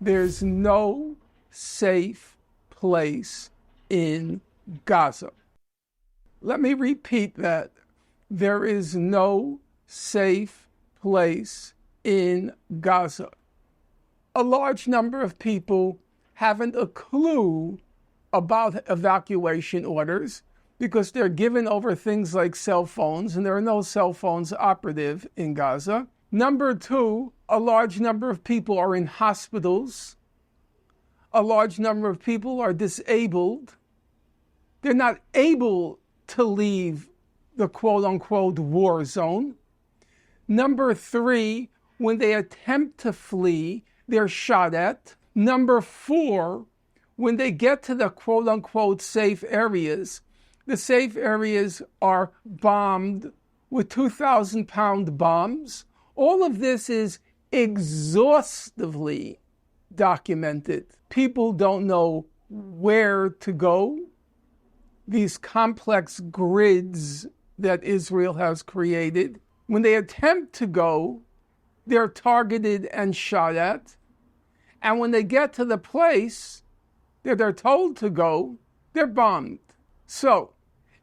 There's no safe place in Gaza. Let me repeat that. There is no safe place in Gaza. A large number of people haven't a clue about evacuation orders because they're given over things like cell phones, and there are no cell phones operative in Gaza. Number two, a large number of people are in hospitals. A large number of people are disabled. They're not able to leave the quote-unquote war zone. Number three, when they attempt to flee, they're shot at. Number four, when they get to the quote-unquote safe areas, the safe areas are bombed with 2,000-pound bombs. All of this is exhaustively documented. People don't know where to go. These complex grids that Israel has created, when they attempt to go, they're targeted and shot at. And when they get to the place that they're told to go, they're bombed. So,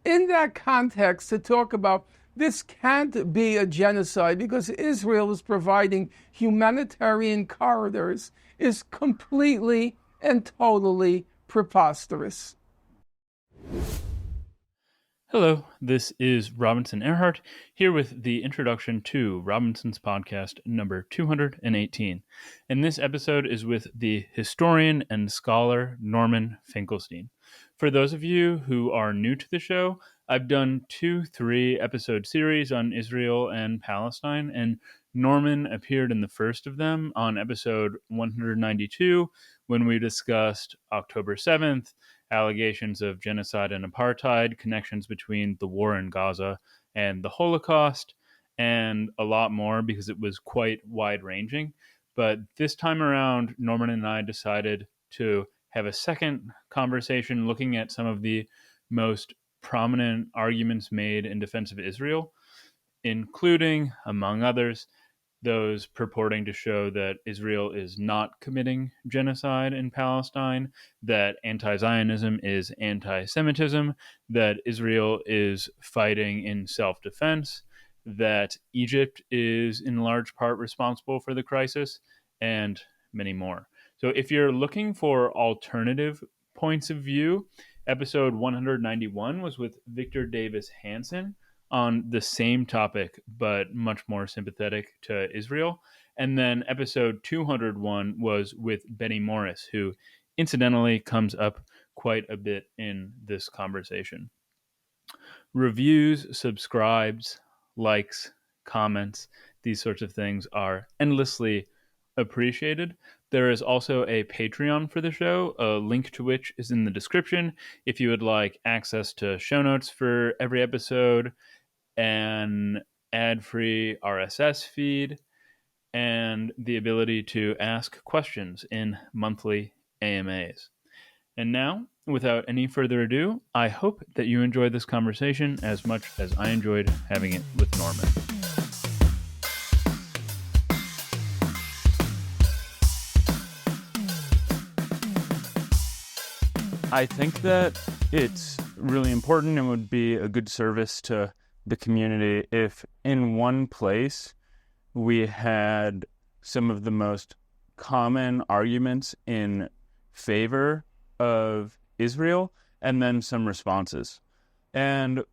in that context, to talk about this can't be a genocide because Israel is providing humanitarian corridors is completely and totally preposterous. Hello, this is Robinson Earhart, here with the introduction to Robinson's podcast number 218. And this episode is with the historian and scholar Norman Finkelstein. For those of you who are new to the show, I've done 2-3 episode series on Israel and Palestine, and Norman appeared in the first of them on episode 192 when we discussed October 7th, allegations of genocide and apartheid, connections between the war in Gaza and the Holocaust, and a lot more because it was quite wide-ranging. But this time around, Norman and I decided to have a second conversation looking at some of the most prominent arguments made in defense of Israel, including, among others, those purporting to show that Israel is not committing genocide in Palestine, that anti-Zionism is anti-Semitism, that Israel is fighting in self-defense, that Egypt is in large part responsible for the crisis, and many more. So if you're looking for alternative points of view, episode 191 was with Victor Davis Hanson on the same topic, but much more sympathetic to Israel. And then episode 201 was with Benny Morris, who incidentally comes up quite a bit in this conversation. Reviews, subscribes, likes, comments, these sorts of things are endlessly appreciated. There is also a Patreon for the show, a link to which is in the description. If you would like access to show notes for every episode, an ad-free RSS feed, and the ability to ask questions in monthly AMAs. And now, without any further ado, I hope that you enjoyed this conversation as much as I enjoyed having it with Norman. I think that it's really important and would be a good service to the community if in one place we had some of the most common arguments in favor of Israel and then some responses. And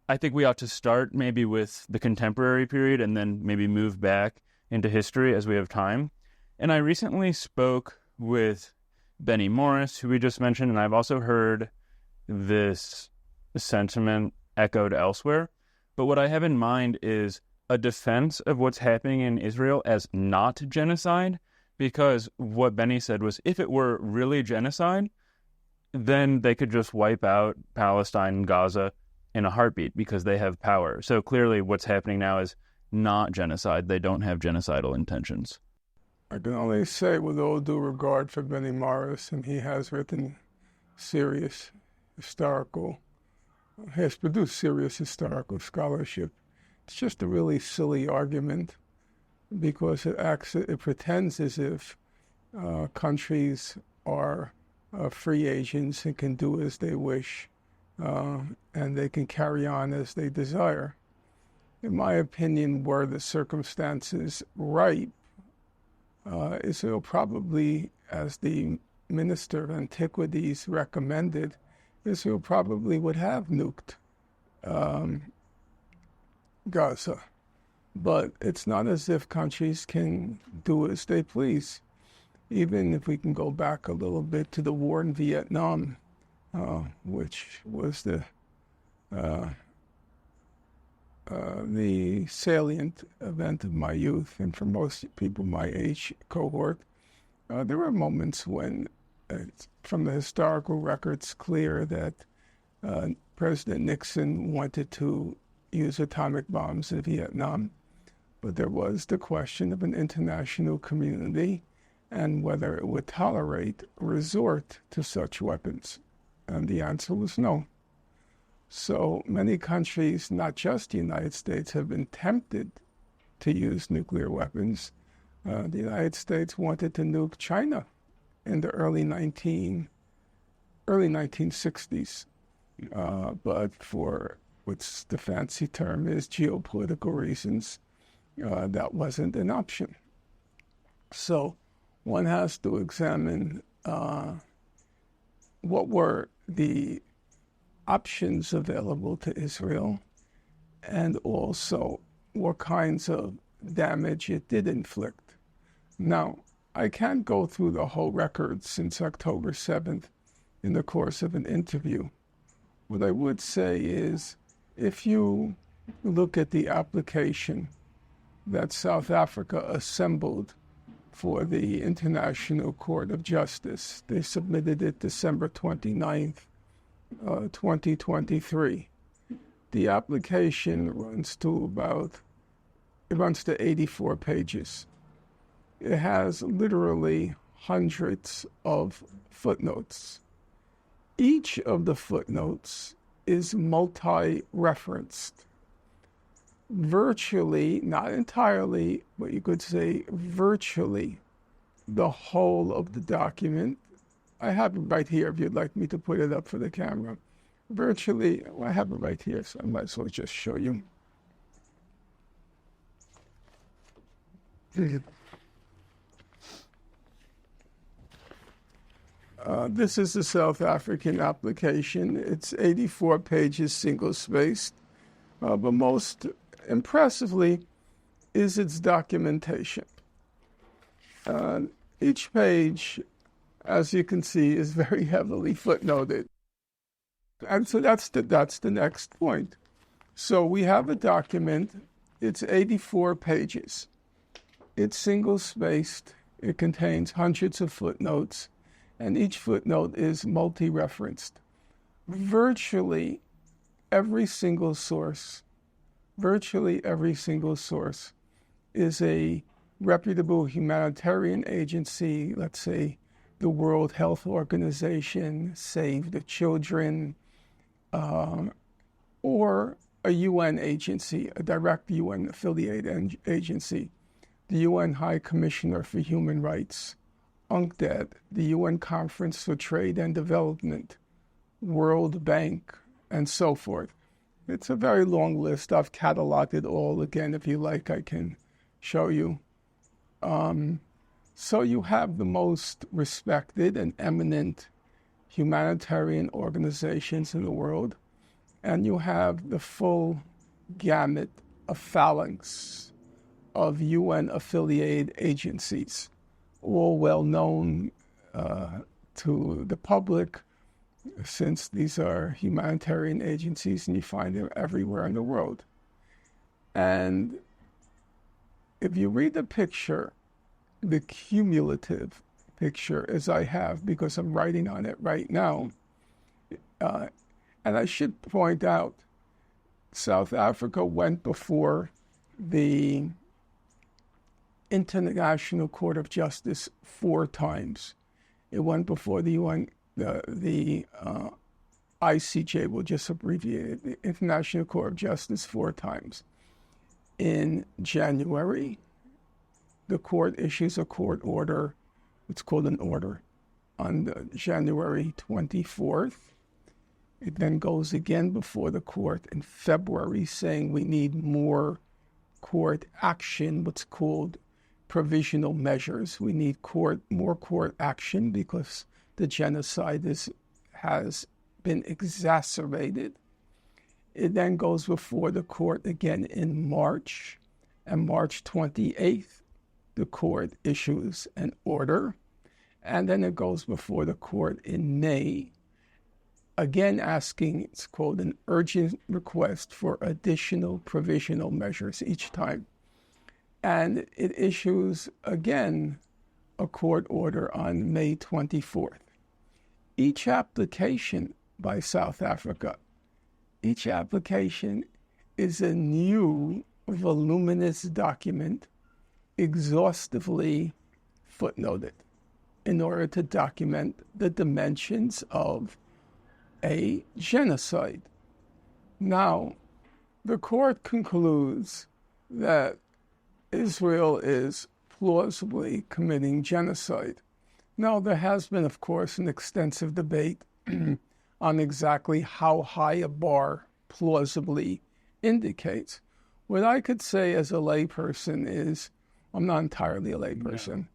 I think we ought to start maybe with the contemporary period and then maybe move back into history as we have time. And I recently spoke with Benny Morris, who we just mentioned, and I've also heard this sentiment echoed elsewhere. But what I have in mind is a defense of what's happening in Israel as not genocide, because what Benny said was if it were really genocide, then they could just wipe out Palestine and Gaza in a heartbeat because they have power. So clearly what's happening now is not genocide. They don't have genocidal intentions. I can only say with all due regard for Benny Morris, and he has written serious historical, has produced serious historical scholarship. It's just a really silly argument because it pretends as if countries are free agents and can do as they wish, and they can carry on as they desire. In my opinion, were the circumstances ripe, Israel probably, as the Minister of Antiquities recommended, Israel probably would have nuked Gaza. But it's not as if countries can do as they please. Even if we can go back a little bit to the war in Vietnam, which was the salient event of my youth, and for most people my age cohort, there were moments when, from the historical records, clear that President Nixon wanted to use atomic bombs in Vietnam, but there was the question of an international community and whether it would tolerate resort to such weapons. And the answer was no. So many countries, not just the United States, have been tempted to use nuclear weapons. The United States wanted to nuke China in the early 1960s, but for what's the fancy term is geopolitical reasons, that wasn't an option. So one has to examine what were the options available to Israel, and also what kinds of damage it did inflict. Now, I can't go through the whole record since October 7th in the course of an interview. What I would say is, if you look at the application that South Africa assembled for the International Court of Justice, they submitted it December 29th, 2023. The application runs to 84 pages. It has literally hundreds of footnotes. Each of the footnotes is multi-referenced. Virtually, not entirely, but you could say virtually, the whole of the document. I have it right here if you'd like me to put it up for the camera. Virtually, I have it right here, so I might as well just show you. This is the South African application. It's 84 pages, single-spaced, but most impressively is its documentation. Each page, as you can see, is very heavily footnoted. And so that's the next point. So we have a document. It's 84 pages. It's single-spaced. It contains hundreds of footnotes, and each footnote is multi-referenced. Virtually every single source is a reputable humanitarian agency, let's say the World Health Organization, Save the Children, or a UN agency, a direct UN-affiliated agency, the UN High Commissioner for Human Rights, UNCTAD, the UN Conference for Trade and Development, World Bank, and so forth. It's a very long list. I've cataloged it all. Again, if you like, I can show you. So you have the most respected and eminent humanitarian organizations in the world, and you have the full gamut, a phalanx of UN-affiliated agencies, all well known to the public, since these are humanitarian agencies and you find them everywhere in the world. And if you read the picture, the cumulative picture, as I have, because I'm writing on it right now, and I should point out, South Africa went before the International Court of Justice 4 times. It went before the UN, the ICJ, we'll just abbreviate it, the International Court of Justice 4 times. In January, the court issues a court order what's called an order on January 24th. It then goes again before the court in February saying we need more court action, what's called provisional measures. We need more court action because the genocide has been exacerbated. It then goes before the court again in March, and March 28th, the court issues an order, and then it goes before the court in May, again asking, it's called an urgent request for additional provisional measures each time. And it issues again a court order on May 24th. Each application by South Africa, each application is a new voluminous document exhaustively footnoted in order to document the dimensions of a genocide. Now, the court concludes that Israel is plausibly committing genocide. Now, there has been, of course, an extensive debate on exactly how high a bar plausibly indicates. What I could say as a layperson is, I'm not entirely a layperson.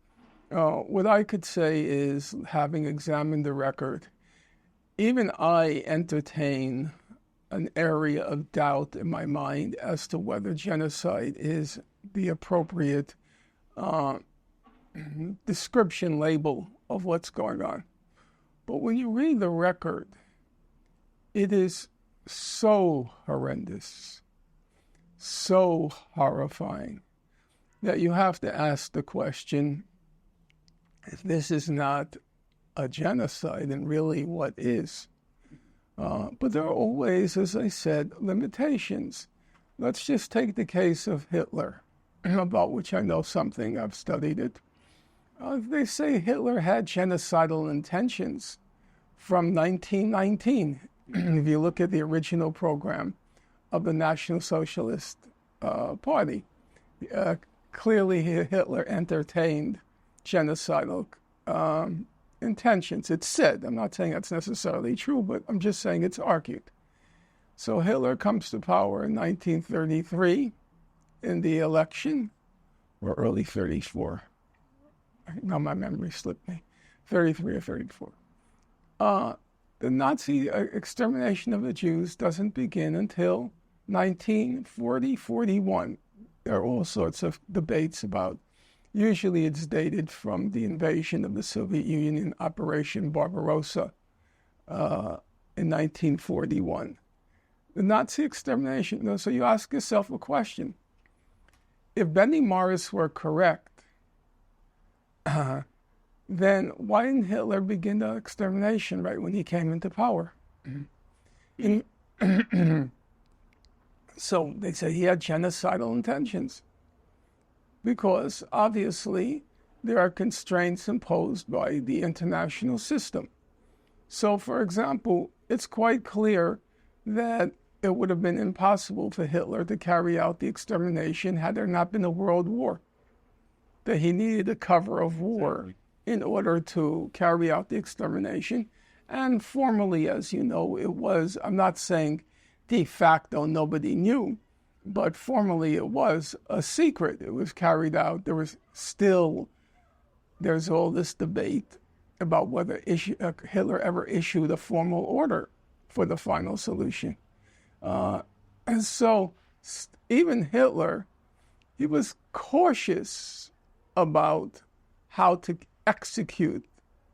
What I could say is, having examined the record, even I entertain an area of doubt in my mind as to whether genocide is the appropriate description label of what's going on. But when you read the record, it is so horrendous, so horrifying, that you have to ask the question, if this is not a genocide, and really what is? But there are always, as I said, limitations. Let's just take the case of Hitler, about which I know something. I've studied it. They say Hitler had genocidal intentions from 1919. If you look at the original program of the National Socialist Party, clearly Hitler entertained genocidal intentions. It's said. I'm not saying that's necessarily true, but I'm just saying it's argued. So Hitler comes to power in 1933 in the election, or early 34. Now my memory slipped me. 33 or 34. The Nazi extermination of the Jews doesn't begin until 1940-41. There are all sorts of debates about. Usually it's dated from the invasion of the Soviet Union in Operation Barbarossa in 1941. The Nazi extermination, so you ask yourself a question. If Benny Morris were correct, then why didn't Hitler begin the extermination right when he came into power? So they say he had genocidal intentions, because obviously there are constraints imposed by the international system. So, for example, it's quite clear that it would have been impossible for Hitler to carry out the extermination had there not been a world war, that he needed a cover of war in order to carry out the extermination. And formally, as you know, it was, I'm not saying de facto nobody knew, but formally it was a secret. It was carried out. There's all this debate about whether Hitler ever issued a formal order for the final solution. And so even Hitler, he was cautious about how to execute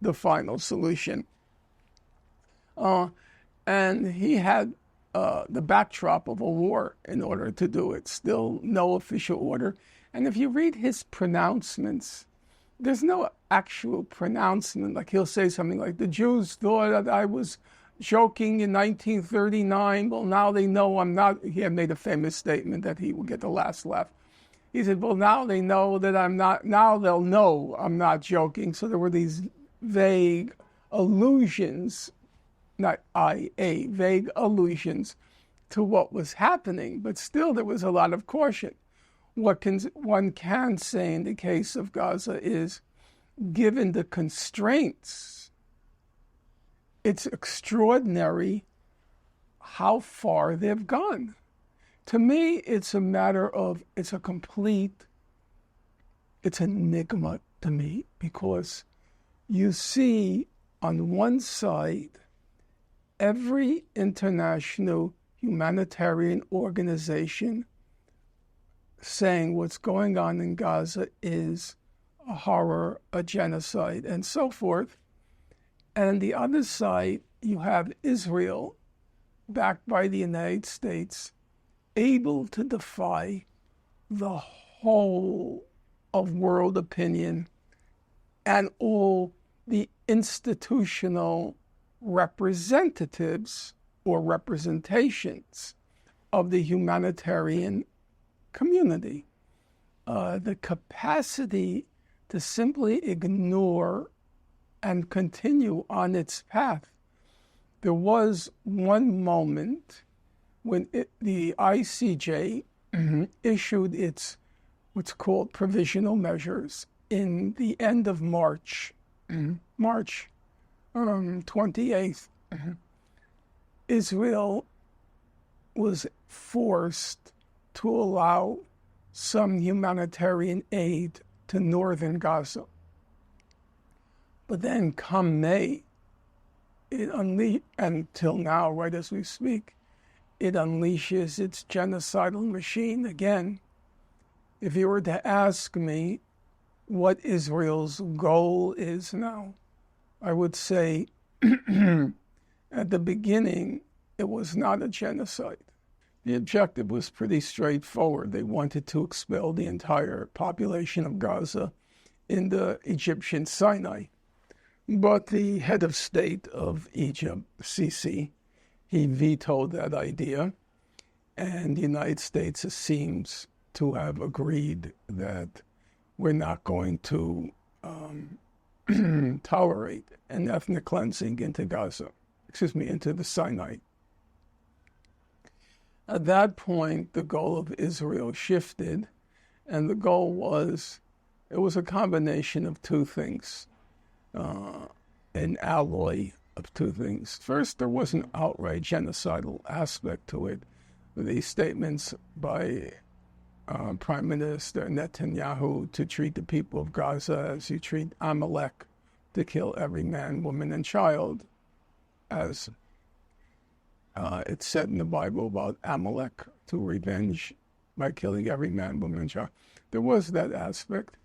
the final solution. And he had the backdrop of a war in order to do it. Still no official order. And if you read his pronouncements, there's no actual pronouncement. Like he'll say something like, the Jews thought that I was joking in 1939. Well, now they know I'm not. He had made a famous statement that he will get the last laugh. He said, well, now they know that I'm not, now they'll know I'm not joking. So there were these vague allusions, vague allusions to what was happening, but still there was a lot of caution. What one can say in the case of Gaza is given the constraints, it's extraordinary how far they've gone. To me, it's a matter of, it's an enigma to me, because you see on one side, every international humanitarian organization saying what's going on in Gaza is a horror, a genocide, and so forth. And on the other side, you have Israel, backed by the United States, able to defy the whole of world opinion and all the institutional representatives or representations of the humanitarian community. The capacity to simply ignore and continue on its path. There was one moment when the ICJ issued its what's called provisional measures in the end of March, March 28th. Israel was forced to allow some humanitarian aid to northern Gaza. But then come May, until now, right as we speak, it unleashes its genocidal machine again. If you were to ask me what Israel's goal is now, I would say at the beginning, it was not a genocide. The objective was pretty straightforward. They wanted to expel the entire population of Gaza in the Egyptian Sinai. But the head of state of Egypt, Sisi, he vetoed that idea, and the United States seems to have agreed that we're not going to tolerate an ethnic cleansing into into the Sinai. At that point, the goal of Israel shifted, and the goal was, it was a combination of two things, an alloy of two things. First, there was an outright genocidal aspect to it. The statements by Prime Minister Netanyahu to treat the people of Gaza as you treat Amalek, to kill every man, woman, and child, as it's said in the Bible about Amalek, to revenge by killing every man, woman, and child. There was that aspect.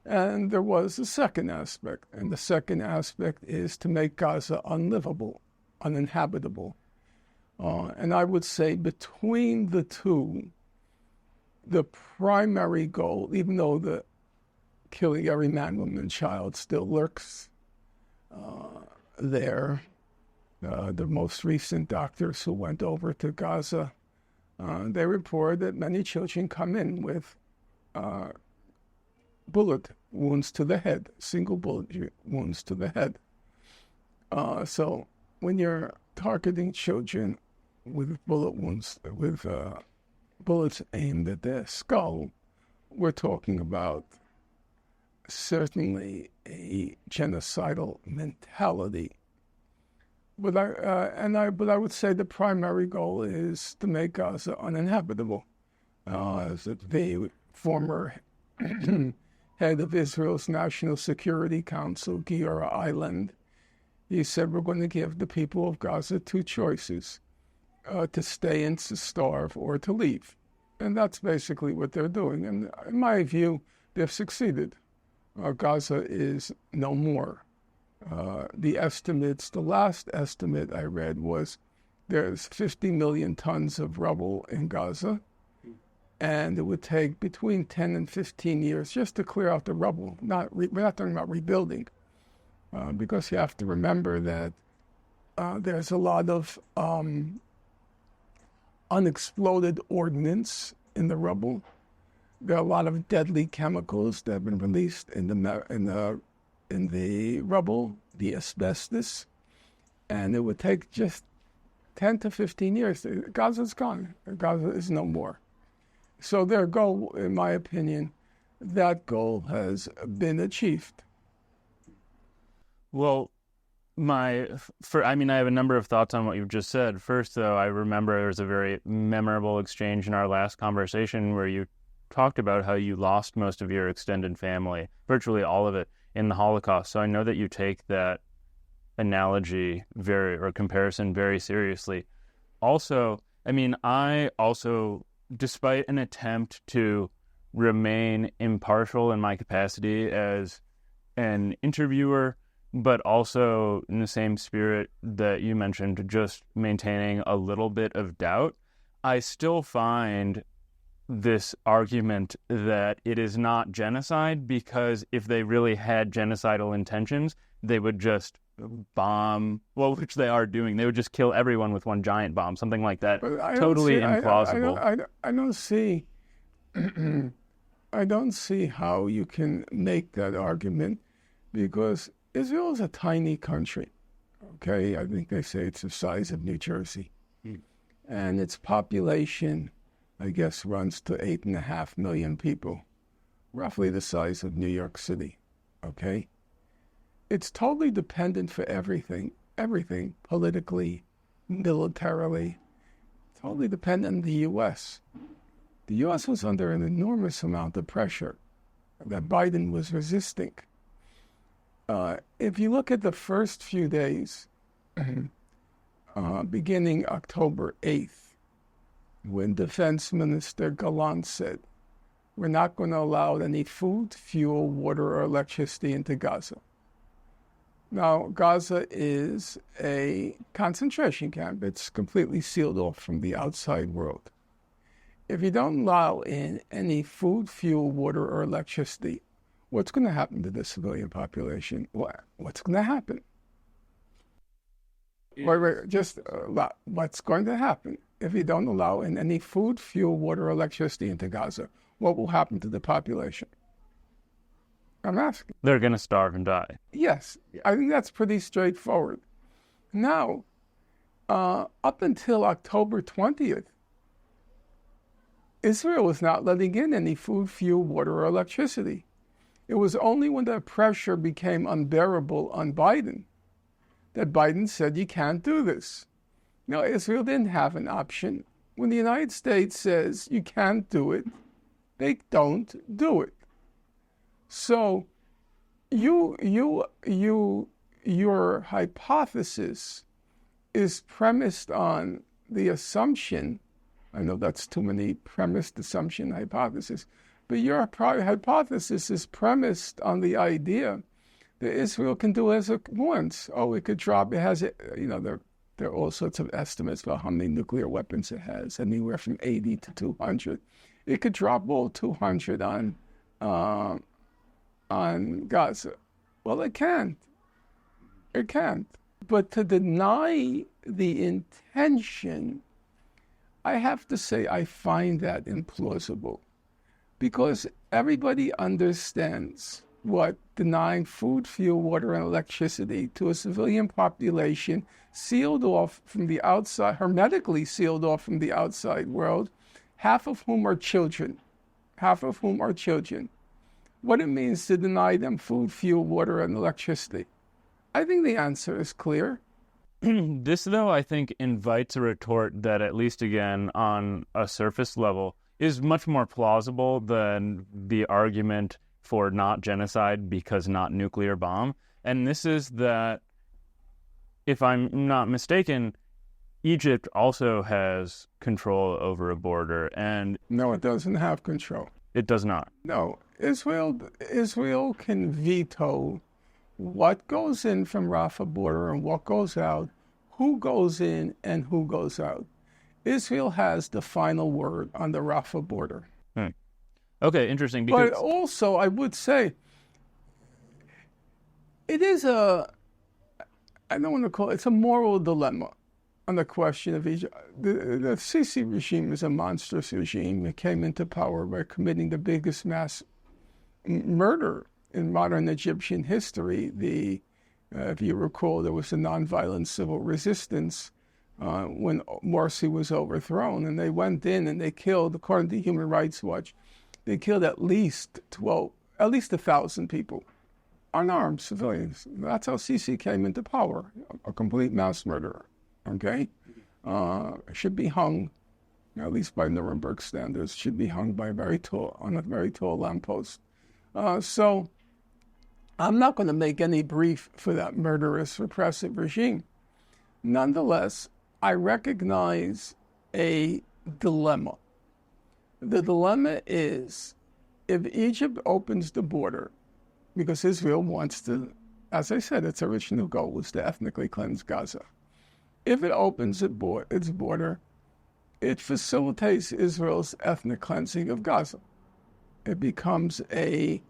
And there was the second aspect. And the second aspect is to make Gaza unlivable, uninhabitable. And I would say between the two, the primary goal, even though the killing every man, woman, and child still lurks there, the most recent doctors who went over to Gaza, they report that many children come in with bullet wounds to the head, single bullet wounds to the head. So when you're targeting children with bullet wounds, with bullets aimed at their skull, we're talking about certainly a genocidal mentality. But I would say the primary goal is to make Gaza uninhabitable. As the former head of Israel's National Security Council, Giora Eiland, he said, we're going to give the people of Gaza two choices, to stay and to starve or to leave. And that's basically what they're doing. And in my view, they've succeeded. Gaza is no more. The last estimate I read was there's 50 million tons of rubble in Gaza, and it would take between 10 and 15 years just to clear out the rubble. We're not talking about rebuilding, because you have to remember that there's a lot of unexploded ordnance in the rubble. There are a lot of deadly chemicals that have been released in the rubble, the asbestos, and it would take just 10 to 15 years. Gaza's gone. Gaza is no more. So their goal, in my opinion, that goal has been achieved. Well, I have a number of thoughts on what you've just said. First, though, I remember there was a very memorable exchange in our last conversation where you talked about how you lost most of your extended family, virtually all of it, in the Holocaust. So I know that you take that analogy or comparison very seriously. Also, I also, despite an attempt to remain impartial in my capacity as an interviewer, but also in the same spirit that you mentioned, just maintaining a little bit of doubt, I still find this argument that it is not genocide, because if they really had genocidal intentions, they would just bomb, which they are doing. They would just kill everyone with one giant bomb, something like that. Totally implausible. I don't see I don't see how you can make that argument, because Israel is a tiny country, okay? I think they say it's the size of New Jersey. And its population, I guess, runs to 8.5 million people, roughly the size of New York City, okay? It's totally dependent for everything, politically, militarily, totally dependent on the U.S. The U.S. was under an enormous amount of pressure that Biden was resisting. If you look at the first few days, beginning October 8th, when Defense Minister Gallant said, we're not going to allow any food, fuel, water, or electricity into Gaza. Now, Gaza is a concentration camp. It's completely sealed off from the outside world. If you don't allow in any food, fuel, water, or electricity, what's going to happen to the civilian population? What's going to happen? What's going to happen if you don't allow in any food, fuel, water, or electricity into Gaza? What will happen to the population? I'm asking. They're going to starve and die. Yes, I think that's pretty straightforward. Now, up until October 20th, Israel was not letting in any food, fuel, water, or electricity. It was only when the pressure became unbearable on Biden that Biden said, you can't do this. Now, Israel didn't have an option. When the United States says you can't do it, they don't do it. So your hypothesis is premised on the assumption, I know that's too many premised assumption hypothesis, but your hypothesis is premised on the idea that Israel can do as it wants. Oh, it could drop, there are all sorts of estimates about how many nuclear weapons it has, anywhere from 80 to 200. It could drop all 200 on Gaza. Well, it can't. It can't. But to deny the intention, I have to say I find that implausible, because everybody understands what denying food, fuel, water, and electricity to a civilian population sealed off from the outside, hermetically sealed off from the outside world, half of whom are children. What it means to deny them food, fuel, water, and electricity. I think the answer is clear. This, though, I think invites a retort that, at least again, on a surface level, is much more plausible than the argument for not genocide because not nuclear bomb. And this is that, if I'm not mistaken, Egypt also has control over a border. And no, it doesn't have control. It does not. No. Israel can veto what goes in from Rafah border and what goes out, who goes in and who goes out. Israel has the final word on the Rafah border. Okay, interesting. Because... But also, I would say, it is I don't want to call it's a moral dilemma on the question of Egypt. The Sisi regime is a monstrous regime. It came into power by committing the biggest mass murder in modern Egyptian history. If you recall, there was a nonviolent civil resistance when Morsi was overthrown, and they went in and they killed, according to Human Rights Watch, they killed at least 1,000 people unarmed civilians. That's how Sisi came into power, a complete mass murderer, okay? Should be hung, at least by Nuremberg standards, should be hung by on a very tall lamppost. So I'm not going to make any brief for that murderous, repressive regime. Nonetheless, I recognize a dilemma. The dilemma is, if Egypt opens the border, because Israel wants to, as I said, its original goal was to ethnically cleanse Gaza. If it opens its border, it facilitates Israel's ethnic cleansing of Gaza. It becomes a,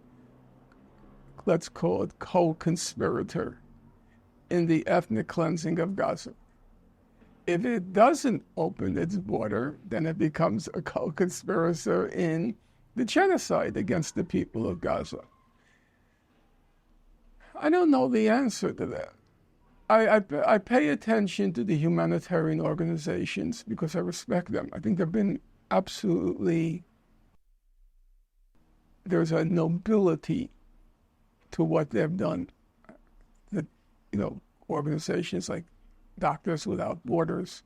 let's call it, co-conspirator in the ethnic cleansing of Gaza. If it doesn't open its border, then it becomes a co-conspirator in the genocide against the people of Gaza. I don't know the answer to that. I pay attention to the humanitarian organizations because I respect them. I think they've been there's a nobility to what they've done. Organizations like Doctors Without Borders.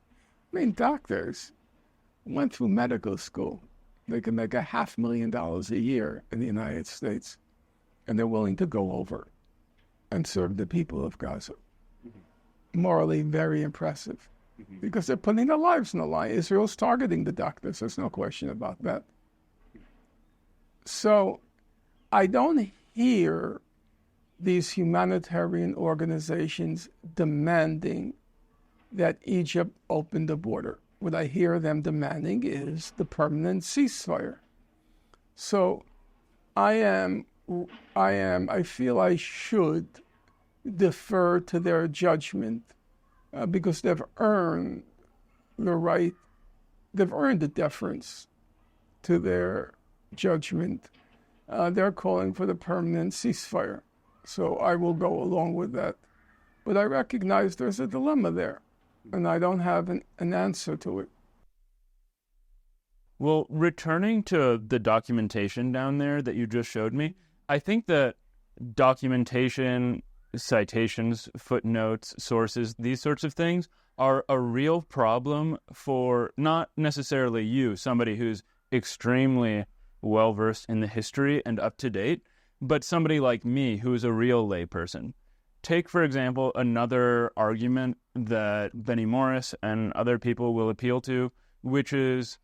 I mean, doctors went through medical school. They can make $500,000 a year in the United States, and they're willing to go over and serve the people of Gaza. Morally very impressive, because they're putting their lives on the line. Israel's targeting the doctors. There's no question about that. So I don't hear these humanitarian organizations demanding that Egypt open the border. What I hear them demanding is the permanent ceasefire. So I feel I should defer to their judgment because they've earned the deference to their judgment. They're calling for the permanent ceasefire. So I will go along with that. But I recognize there's a dilemma there, and I don't have an answer to it. Well, returning to the documentation down there that you just showed me, I think that documentation, citations, footnotes, sources, these sorts of things are a real problem for not necessarily you, somebody who's extremely well-versed in the history and up-to-date, but somebody like me who is a real layperson. Take, for example, another argument that Benny Morris and other people will appeal to, which is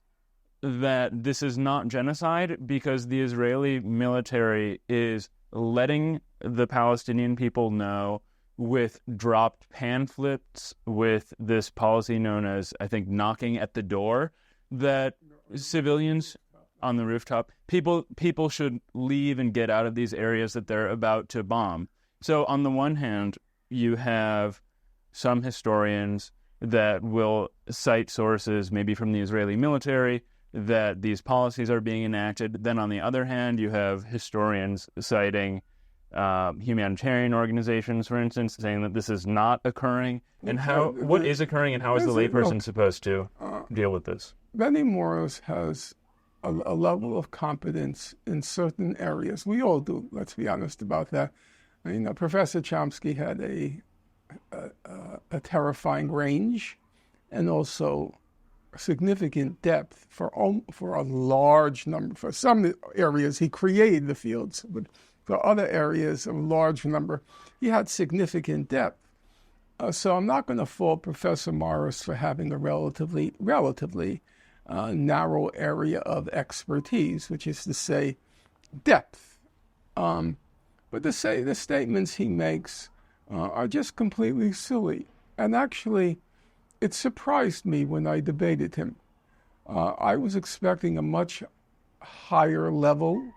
that this is not genocide because the Israeli military is letting the Palestinian people know with dropped pamphlets, with this policy known as, I think, knocking at the door, that civilians on the rooftop, people should leave and get out of these areas that they're about to bomb. So on the one hand, you have some historians that will cite sources, maybe from the Israeli military, that these policies are being enacted. Then on the other hand, you have historians citing humanitarian organizations, for instance, saying that this is not occurring. And what is occurring, and how is the layperson supposed to deal with this? Benny Morris has a level of competence in certain areas. We all do, let's be honest about that. Professor Chomsky had a terrifying range and also significant depth for a large number. For some areas, he created the fields, but for other areas, a large number, he had significant depth. So I'm not going to fault Professor Morris for having a relatively narrow area of expertise, which is to say depth. But to say the statements he makes are just completely silly. And actually, it surprised me when I debated him. I was expecting a much higher level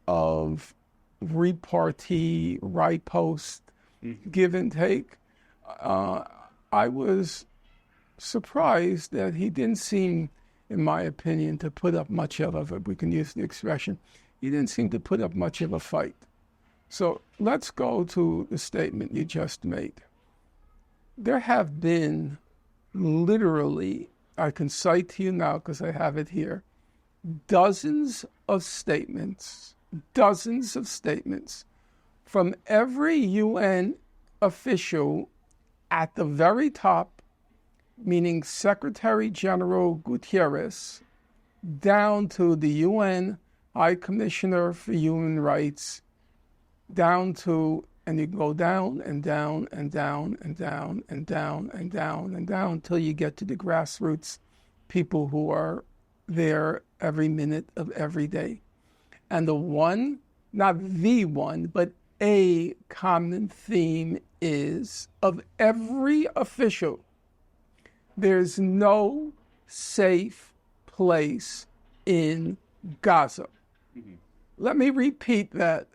of repartee, right post, give and take. I was surprised that he didn't seem, in my opinion, to put up much of a, if we can use the expression, he didn't seem to put up much of a fight. So let's go to the statement you just made. There have been literally, I can cite to you now because I have it here, dozens of statements from every UN official at the very top, meaning Secretary General Guterres, down to the UN High Commissioner for Human Rights, down to, and you can go down and down and down and down and down and down and down until you get to the grassroots people who are there every minute of every day. And the one, not the one, but a common theme is of every official, there's no safe place in Gaza. Mm-hmm. Let me repeat that.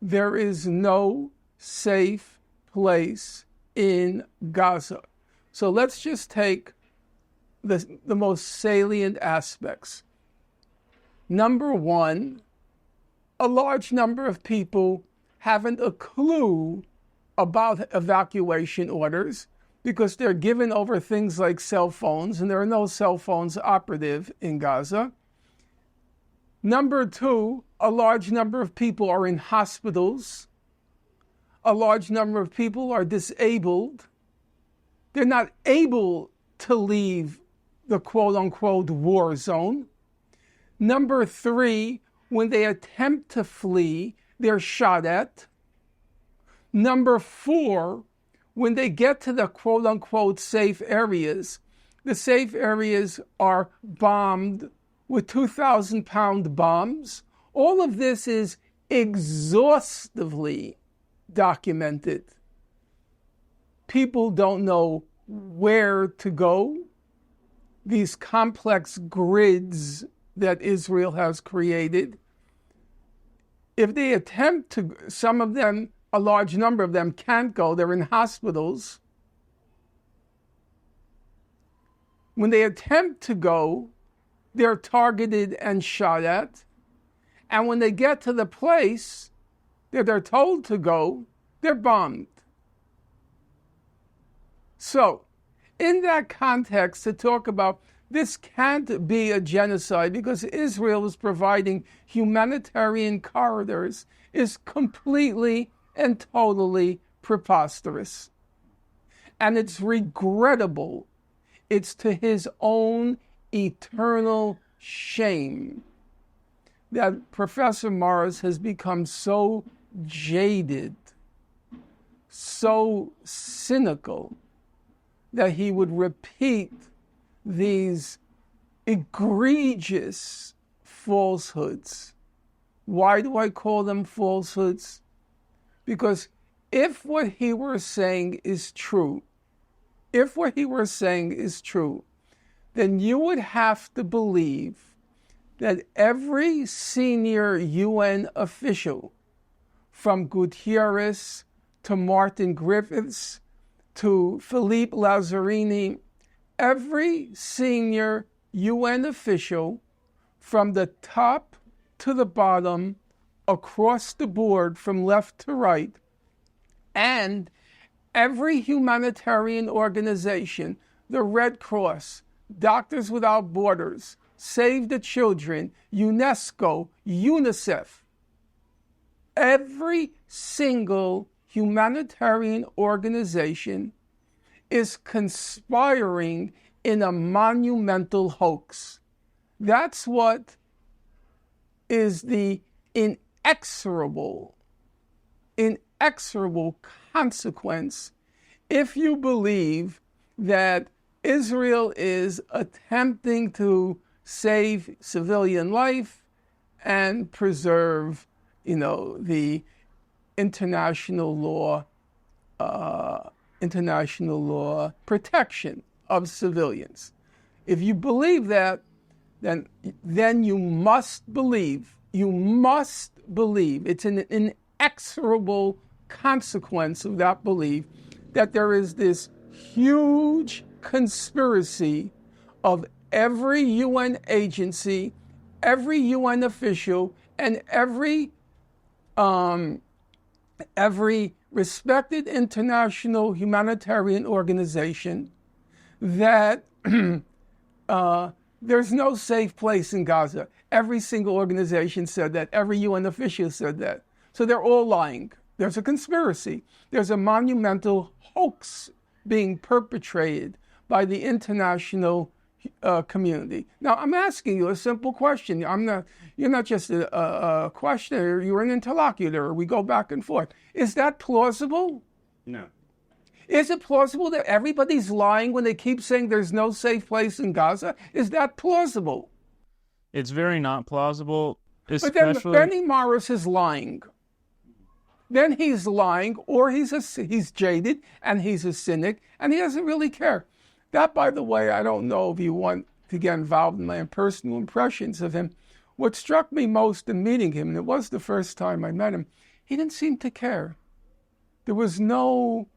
There is no safe place in Gaza. So let's just take the most salient aspects. Number one, a large number of people haven't a clue about evacuation orders because they're given over things like cell phones, and there are no cell phones operative in Gaza. Number two, a large number of people are in hospitals. A large number of people are disabled. They're not able to leave the quote-unquote war zone. Number three, when they attempt to flee, they're shot at. Number four, when they get to the quote-unquote safe areas, the safe areas are bombed with 2,000-pound bombs. All of this is exhaustively documented. People don't know where to go. These complex grids that Israel has created, if they attempt to, some of them, a large number of them can't go. They're in hospitals. When they attempt to go, they're targeted and shot at. And when they get to the place that they're told to go, they're bombed. So, in that context, to talk about this can't be a genocide because Israel is providing humanitarian corridors is completely and totally preposterous. And it's regrettable. It's to his own eternal shame that Professor Morris has become so jaded, so cynical, that he would repeat these egregious falsehoods. Why do I call them falsehoods? Because if what he were saying is true, then you would have to believe that every senior UN official, from Gutierrez to Martin Griffiths to Philippe Lazzarini, every senior UN official from the top to the bottom, across the board from left to right, and every humanitarian organization, the Red Cross, Doctors Without Borders, Save the Children, UNESCO, UNICEF, every single humanitarian organization is conspiring in a monumental hoax. That's what is the inexorable consequence if you believe that Israel is attempting to save civilian life and preserve, the international law protection of civilians. If you believe that, then you must believe, it's an inexorable consequence of that belief that there is this huge conspiracy of every UN agency, every UN official, and every respected international humanitarian organization that there's no safe place in Gaza. Every single organization said that. Every UN official said that. So they're all lying. There's a conspiracy. There's a monumental hoax being perpetrated by the international community. Now, I'm asking you a simple question. You're not just a questioner, you're an interlocutor. We go back and forth. Is that plausible? No. Is it plausible that everybody's lying when they keep saying there's no safe place in Gaza? Is that plausible? It's very not plausible, especially... But then Benny Morris is lying. Then he's lying, or he's jaded, and he's a cynic, and he doesn't really care. That, by the way, I don't know if you want to get involved in my personal impressions of him. What struck me most in meeting him, and it was the first time I met him, he didn't seem to care. There was no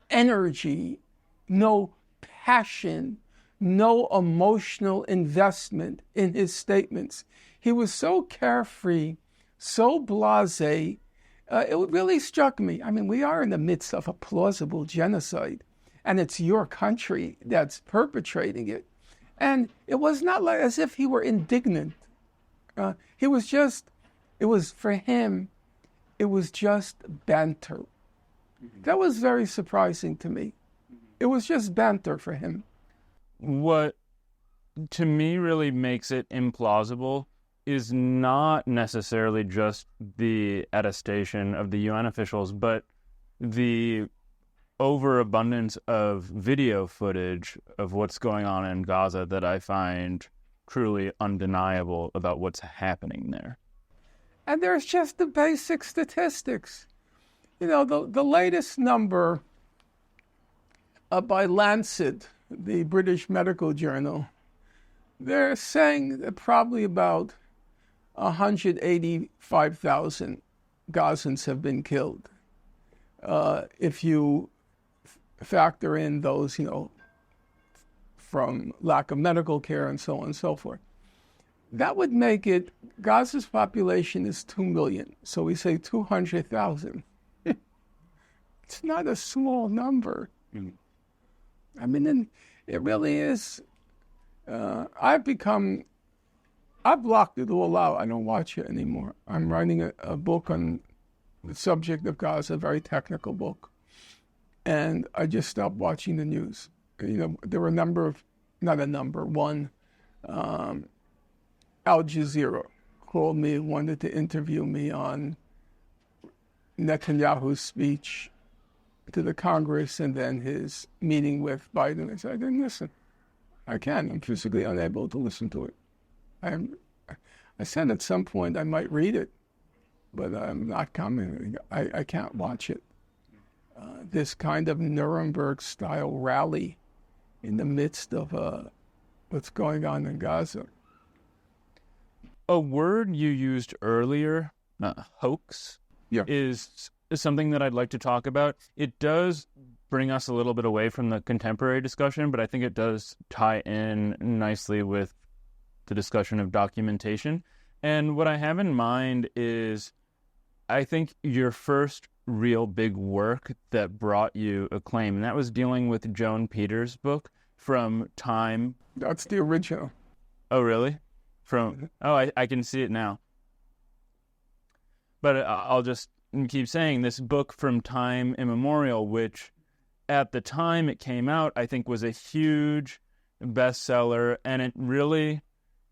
energy, no passion, no emotional investment in his statements. He was so carefree, so blasé. It really struck me. I mean, we are in the midst of a plausible genocide, and it's your country that's perpetrating it. And it was not like as if he were indignant. It was just banter. That was very surprising to me. It was just banter for him. What, to me, really makes it implausible is not necessarily just the attestation of the UN officials, but the overabundance of video footage of what's going on in Gaza that I find truly undeniable about what's happening there. And there's just the basic statistics. You know, the latest number by Lancet, the British medical journal, they're saying that probably about 185,000 Gazans have been killed. If you factor in those, from lack of medical care and so on and so forth. That would make it, Gaza's population is 2 million. So we say 200,000. It's not a small number. Mm. I mean, it really is. I've blocked it all out. I don't watch it anymore. I'm writing a book on the subject of Gaza, a very technical book. And I just stopped watching the news. There were one, Al Jazeera called me, wanted to interview me on Netanyahu's speech to the Congress and then his meeting with Biden. I said, I didn't listen. I'm physically unable to listen to it. I said at some point I might read it, but I'm not commenting. I can't watch it. This kind of Nuremberg-style rally in the midst of what's going on in Gaza. A word you used earlier, hoax, is something that I'd like to talk about. It does bring us a little bit away from the contemporary discussion, but I think it does tie in nicely with the discussion of documentation. And what I have in mind is, I think your first real big work that brought you acclaim, and that was dealing with Joan Peters' book from Time. That's the original. Oh, really? I can see it now. But I'll just keep saying this book from time immemorial, which at the time it came out, I think was a huge bestseller, and it really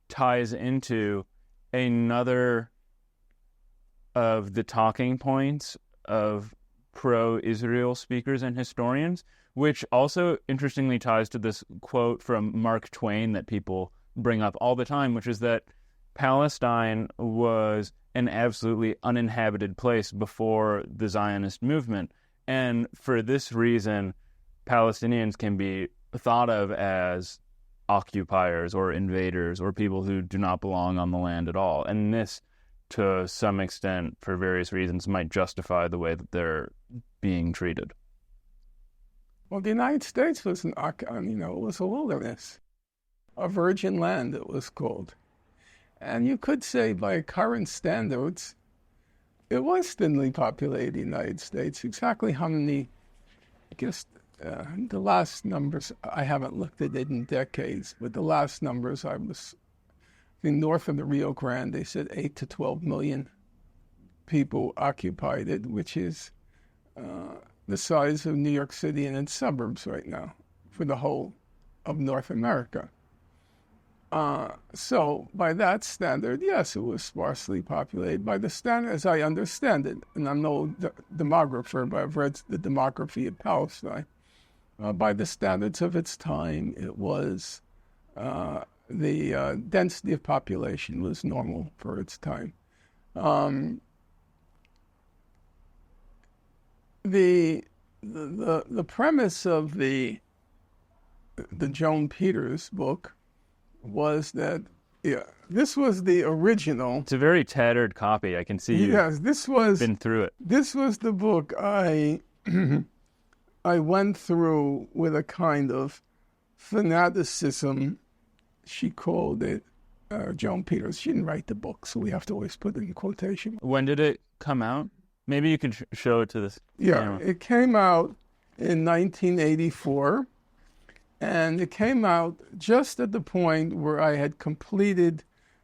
ties into another of the talking points of pro-Israel speakers and historians, which also interestingly ties to this quote from Mark Twain that people bring up all the time, which is that Palestine was an absolutely uninhabited place before the Zionist movement. And for this reason, Palestinians can be thought of as occupiers or invaders or people who do not belong on the land at all. And this, to some extent, for various reasons, might justify the way that they're being treated. Well, the United States was it was a wilderness, a virgin land, it was called. And you could say by current standards, it was thinly populated, the United States. Exactly how many, I guess, the last numbers, I haven't looked at it in decades, but the last numbers I think north of the Rio Grande, they said 8 to 12 million people occupied it, which is the size of New York City and its suburbs right now for the whole of North America. So by that standard, yes, it was sparsely populated. By the standard, as I understand it, and I'm no demographer, but I've read the demography of Palestine. By the standards of its time, it was the density of population was normal for its time. The premise of the Joan Peters book was that this was the original. It's a very tattered copy. I can see you. Yes, this was been through it. This was the book I went through with a kind of fanaticism. She called it Joan Peters. She didn't write the book, so we have to always put it in quotation. When did it come out? Maybe you can show it to this. Yeah, it came out in 1984, and it came out just at the point where I had completed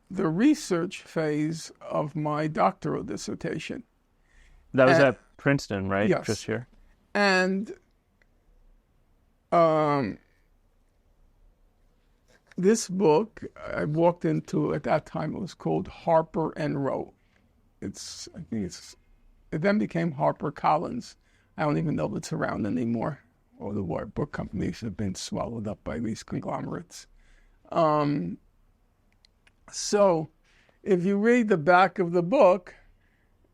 the research phase of my doctoral dissertation. That was at Princeton, right? Yes. Just here. And this book, I walked into, at that time it was called Harper and Row. It then became Harper Collins. I don't even know if it's around anymore. All the book companies have been swallowed up by these conglomerates. So if you read the back of the book,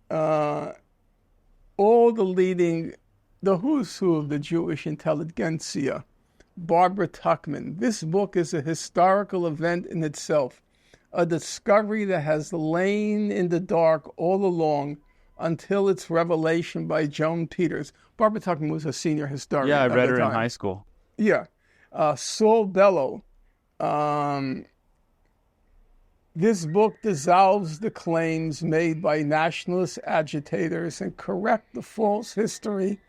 all the who's who of the Jewish intelligentsia, Barbara Tuchman. This book is a historical event in itself, a discovery that has lain in the dark all along until its revelation by Joan Peters. Barbara Tuchman was a senior historian. Yeah, I read her in high school. Yeah. Saul Bellow. This book dissolves the claims made by nationalist agitators and correct the false history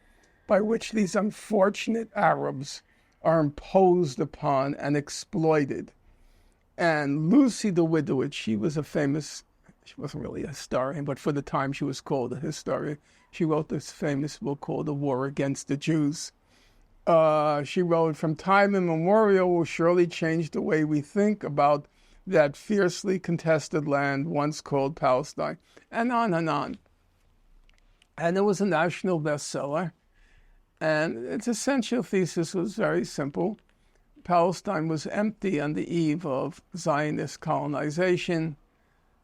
by which these unfortunate Arabs are imposed upon and exploited. And Lucy Dawidowitz, she wasn't really a historian, but for the time she was called a historian. She wrote this famous book called The War Against the Jews. She wrote, "From time immemorial will surely change the way we think about that fiercely contested land once called Palestine," and on and on. And it was a national bestseller. And its essential thesis was very simple. Palestine was empty on the eve of Zionist colonization.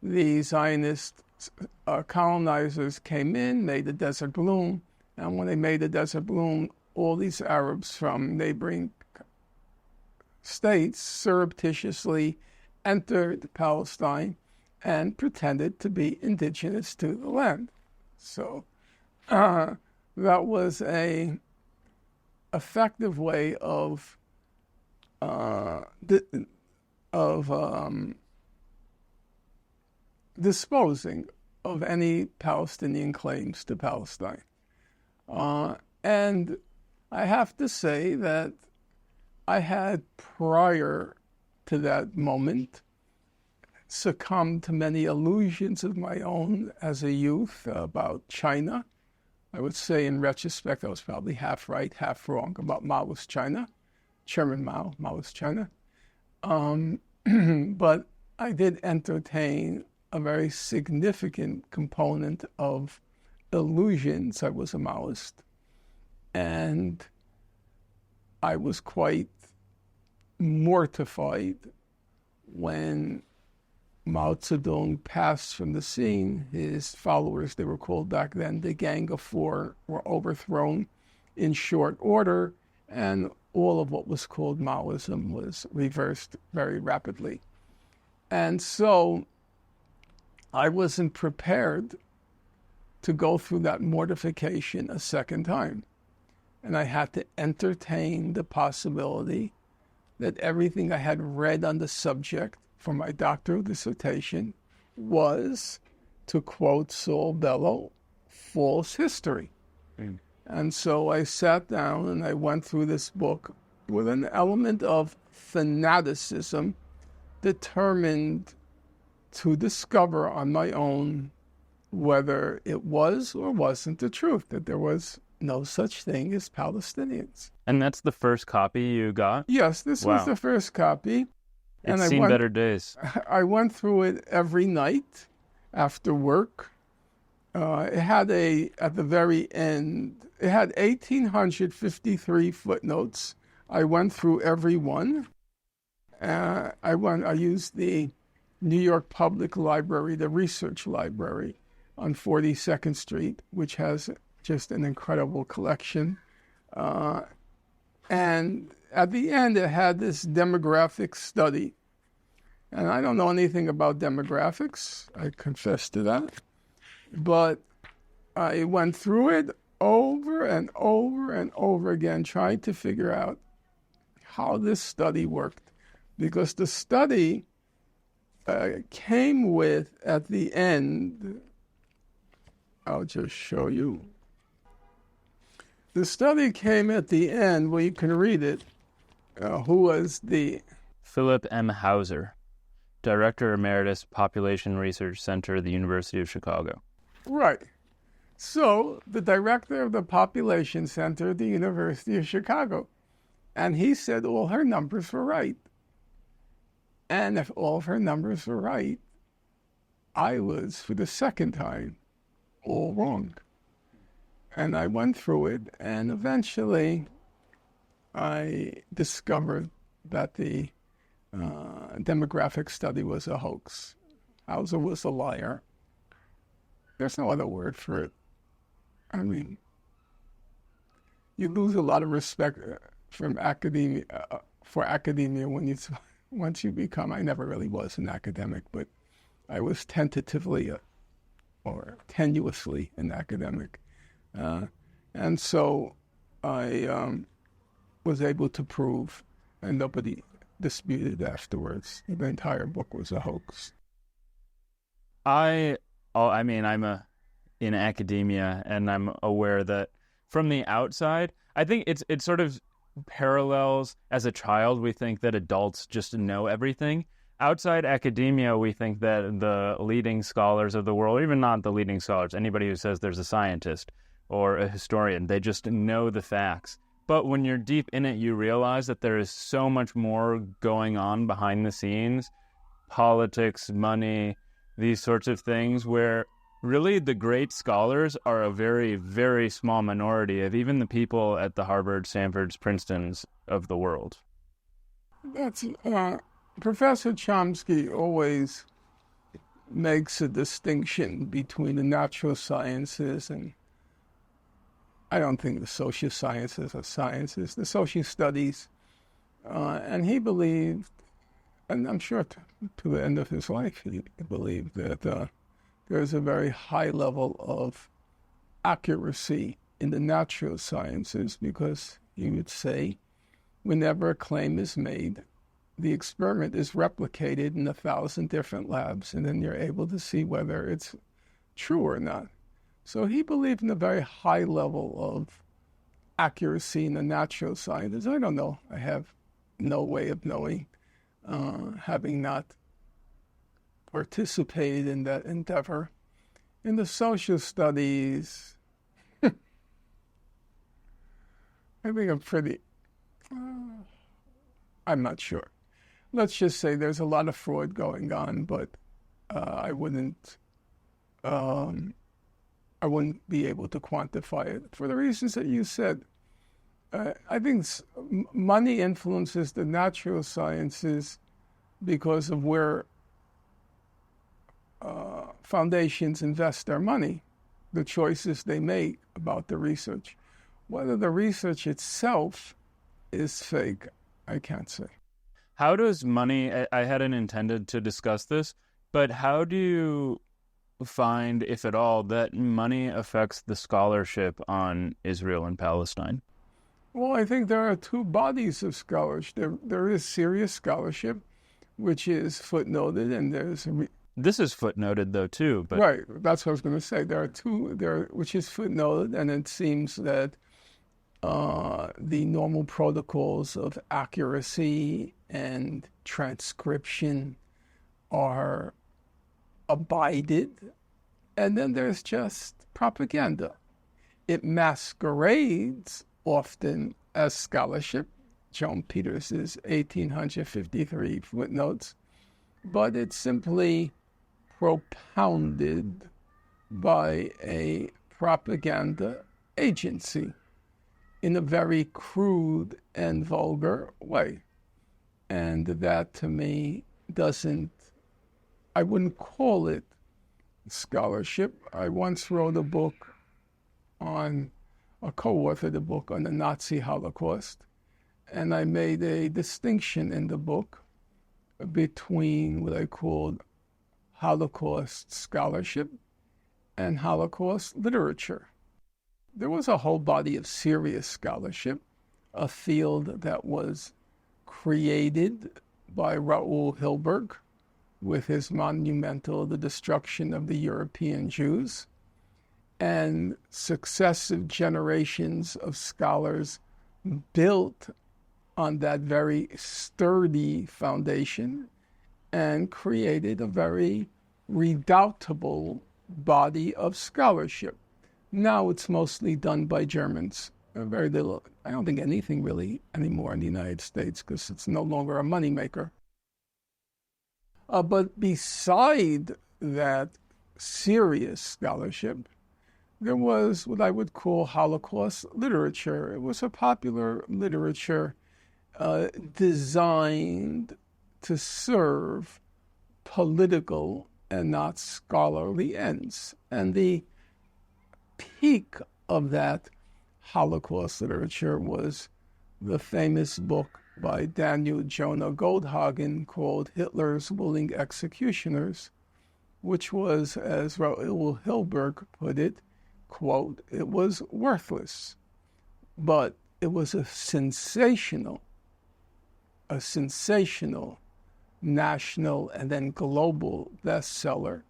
The Zionist colonizers came in, made the desert bloom, and when they made the desert bloom, all these Arabs from neighboring states surreptitiously entered Palestine and pretended to be indigenous to the land. So that was a effective way of disposing of any Palestinian claims to Palestine. And I have to say that I had, prior to that moment, succumbed to many illusions of my own as a youth about China. I would say in retrospect I was probably half right, half wrong about Maoist China, Chairman Mao, Maoist China. But I did entertain a very significant component of illusions. I was a Maoist. And I was quite mortified when Mao Zedong passed from the scene. His followers, they were called back then the Gang of Four, were overthrown in short order, and all of what was called Maoism was reversed very rapidly. And so I wasn't prepared to go through that mortification a second time. And I had to entertain the possibility that everything I had read on the subject for my doctoral dissertation was, to quote Saul Bellow, false history. Mm. And so I sat down and I went through this book with an element of fanaticism, determined to discover on my own whether it was or wasn't the truth, that there was no such thing as Palestinians. And that's the first copy you got? Yes, this was the first copy. It's seen better days. I went through it every night after work. It had at the very end, it had 1,853 footnotes. I went through every one. I used the New York Public Library, the research library on 42nd Street, which has just an incredible collection. And at the end, it had this demographic study. And I don't know anything about demographics. I confess to that. But I went through it over and over and over again, trying to figure out how this study worked. Because the study came with, at the end, I'll just show you. The study came at the end, well, you can read it, who was the... Philip M. Hauser, Director Emeritus, Population Research Center, the University of Chicago. Right. So, the director of the Population Center at the University of Chicago. And he said all her numbers were right. And if all of her numbers were right, I was, for the second time, all wrong. And I went through it, and eventually I discovered that the demographic study was a hoax. Hauser was a liar. There's no other word for it. I mean, you lose a lot of respect from academia for academia when you once you become. I never really was an academic, but I was tentatively or tenuously an academic, and so I was able to prove, and nobody disputed afterwards, the entire book was a hoax. I'm in academia, and I'm aware that from the outside, I think it's sort of parallels. As a child, we think that adults just know everything. Outside academia, we think that the leading scholars of the world, even not the leading scholars, anybody who says there's a scientist or a historian, they just know the facts. But when you're deep in it, you realize that there is so much more going on behind the scenes, politics, money, these sorts of things, where really the great scholars are a very, very small minority of even the people at the Harvard, Stanfords, Princetons of the world. That's Professor Chomsky always makes a distinction between the natural sciences and, I don't think the social sciences are sciences, the social studies. And he believed, and I'm sure to the end of his life, he believed that there's a very high level of accuracy in the natural sciences, because he would say, whenever a claim is made, the experiment is replicated in 1,000 different labs, and then you're able to see whether it's true or not. So he believed in a very high level of accuracy in the natural sciences. I don't know. I have no way of knowing, having not participated in that endeavor. In the social studies, I think I'm pretty, I'm not sure. Let's just say there's a lot of fraud going on, but I wouldn't be able to quantify it for the reasons that you said. I think money influences the natural sciences because of where foundations invest their money, the choices they make about the research. Whether the research itself is fake, I can't say. How does money, I hadn't intended to discuss this, but how do you find, if at all, that money affects the scholarship on Israel and Palestine? Well, I think there are two bodies of scholarship. There is serious scholarship, which is footnoted, and there's... This is footnoted, though, too. But... Right, that's what I was going to say. There are two, which is footnoted, and it seems that the normal protocols of accuracy and transcription are abided, and then there's just propaganda. it masquerades often as scholarship, Joan Peters' 1853 footnotes, but it's simply propounded by a propaganda agency in a very crude and vulgar way. And that, to me, I wouldn't call it scholarship. I once wrote co-authored a book on the Nazi Holocaust, and I made a distinction in the book between what I called Holocaust scholarship and Holocaust literature. There was a whole body of serious scholarship, a field that was created by Raoul Hilberg with his monumental The Destruction of the European Jews, and successive generations of scholars built on that very sturdy foundation and created a very redoubtable body of scholarship. Now it's mostly done by Germans. Very little, I don't think anything really anymore in the United States because it's no longer a moneymaker. But beside that serious scholarship, there was what I would call Holocaust literature. It was a popular literature designed to serve political and not scholarly ends. And the peak of that Holocaust literature was the famous book by Daniel Jonah Goldhagen called Hitler's Willing Executioners, which was, as Raoul Hilberg put it, quote, it was worthless, but it was a sensational national and then global bestseller,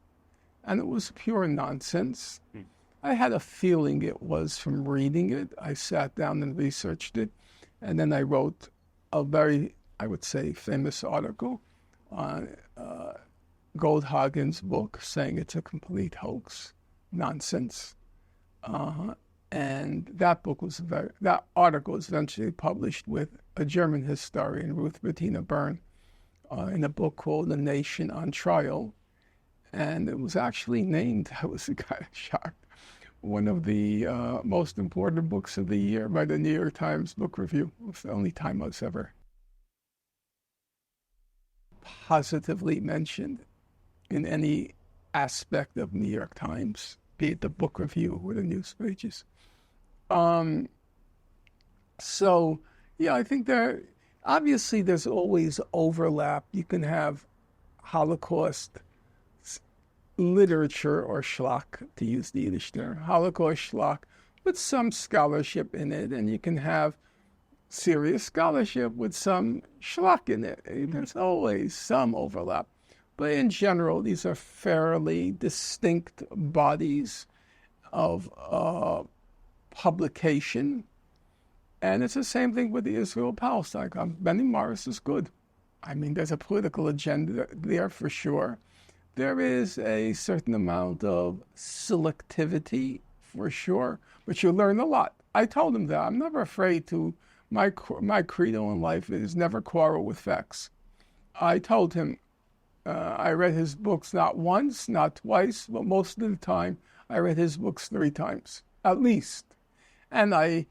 and it was pure nonsense. I had a feeling it was from reading it. I sat down and researched it, and then I wrote a very, I would say, famous article on Goldhagen's book, saying it's a complete hoax, nonsense. And that article was eventually published with a German historian, Ruth Bettina Bern, in a book called The Nation on Trial. And it was actually named, I was kind of shocked, one of the most important books of the year by the New York Times Book Review. It was the only time I was ever positively mentioned in any aspect of New York Times, be it the book review or the news pages. So, yeah, I think obviously there's always overlap. You can have Holocaust literature, or schlock, to use the Yiddish term, Holocaust schlock, with some scholarship in it, and you can have serious scholarship with some schlock in it. There's always some overlap. But in general, these are fairly distinct bodies of publication. And it's the same thing with the Israel-Palestine. Benny Morris is good. I mean, there's a political agenda there for sure. There is a certain amount of selectivity for sure, but you learn a lot. I told him that. I'm never afraid to, my credo in life is never quarrel with facts. I told him, I read his books not once, not twice, but most of the time, I read his books 3 times, at least. And I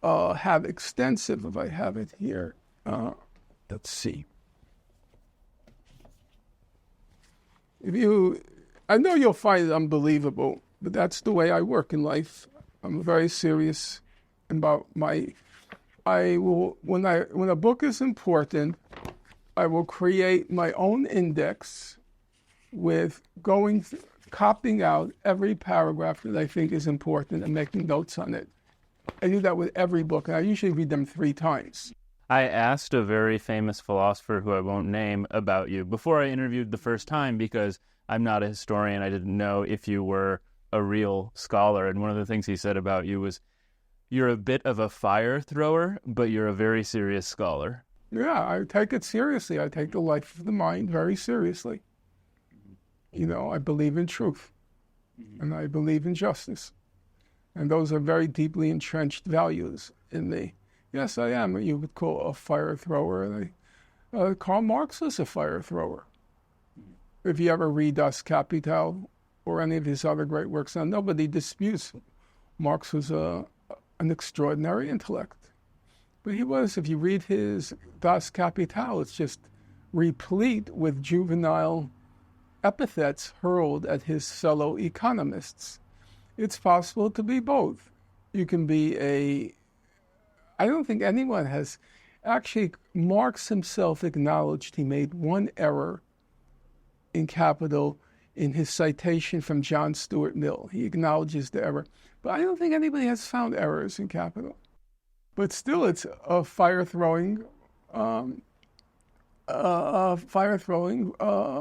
have extensive, if I have it here, let's see. I know you'll find it unbelievable, but that's the way I work in life. I'm very serious about when a book is important, I will create my own index with copying out every paragraph that I think is important and making notes on it. I do that with every book, and I usually read them 3 times. I asked a very famous philosopher who I won't name about you before I interviewed the first time because I'm not a historian. I didn't know if you were a real scholar. And one of the things he said about you was you're a bit of a fire thrower, but you're a very serious scholar. Yeah, I take it seriously. I take the life of the mind very seriously. You know, I believe in truth, and I believe in justice. And those are very deeply entrenched values in me. Yes, I am what you would call a fire thrower. Karl Marx was a fire thrower. If you ever read Das Kapital or any of his other great works, now nobody disputes Marx was an extraordinary intellect. But he was, if you read his Das Kapital, it's just replete with juvenile epithets hurled at his fellow economists. It's possible to be both. You can be I don't think anyone has, actually, Marx himself acknowledged he made one error in Capital in his citation from John Stuart Mill. He acknowledges the error. But I don't think anybody has found errors in Capital. But still, it's a fire-throwing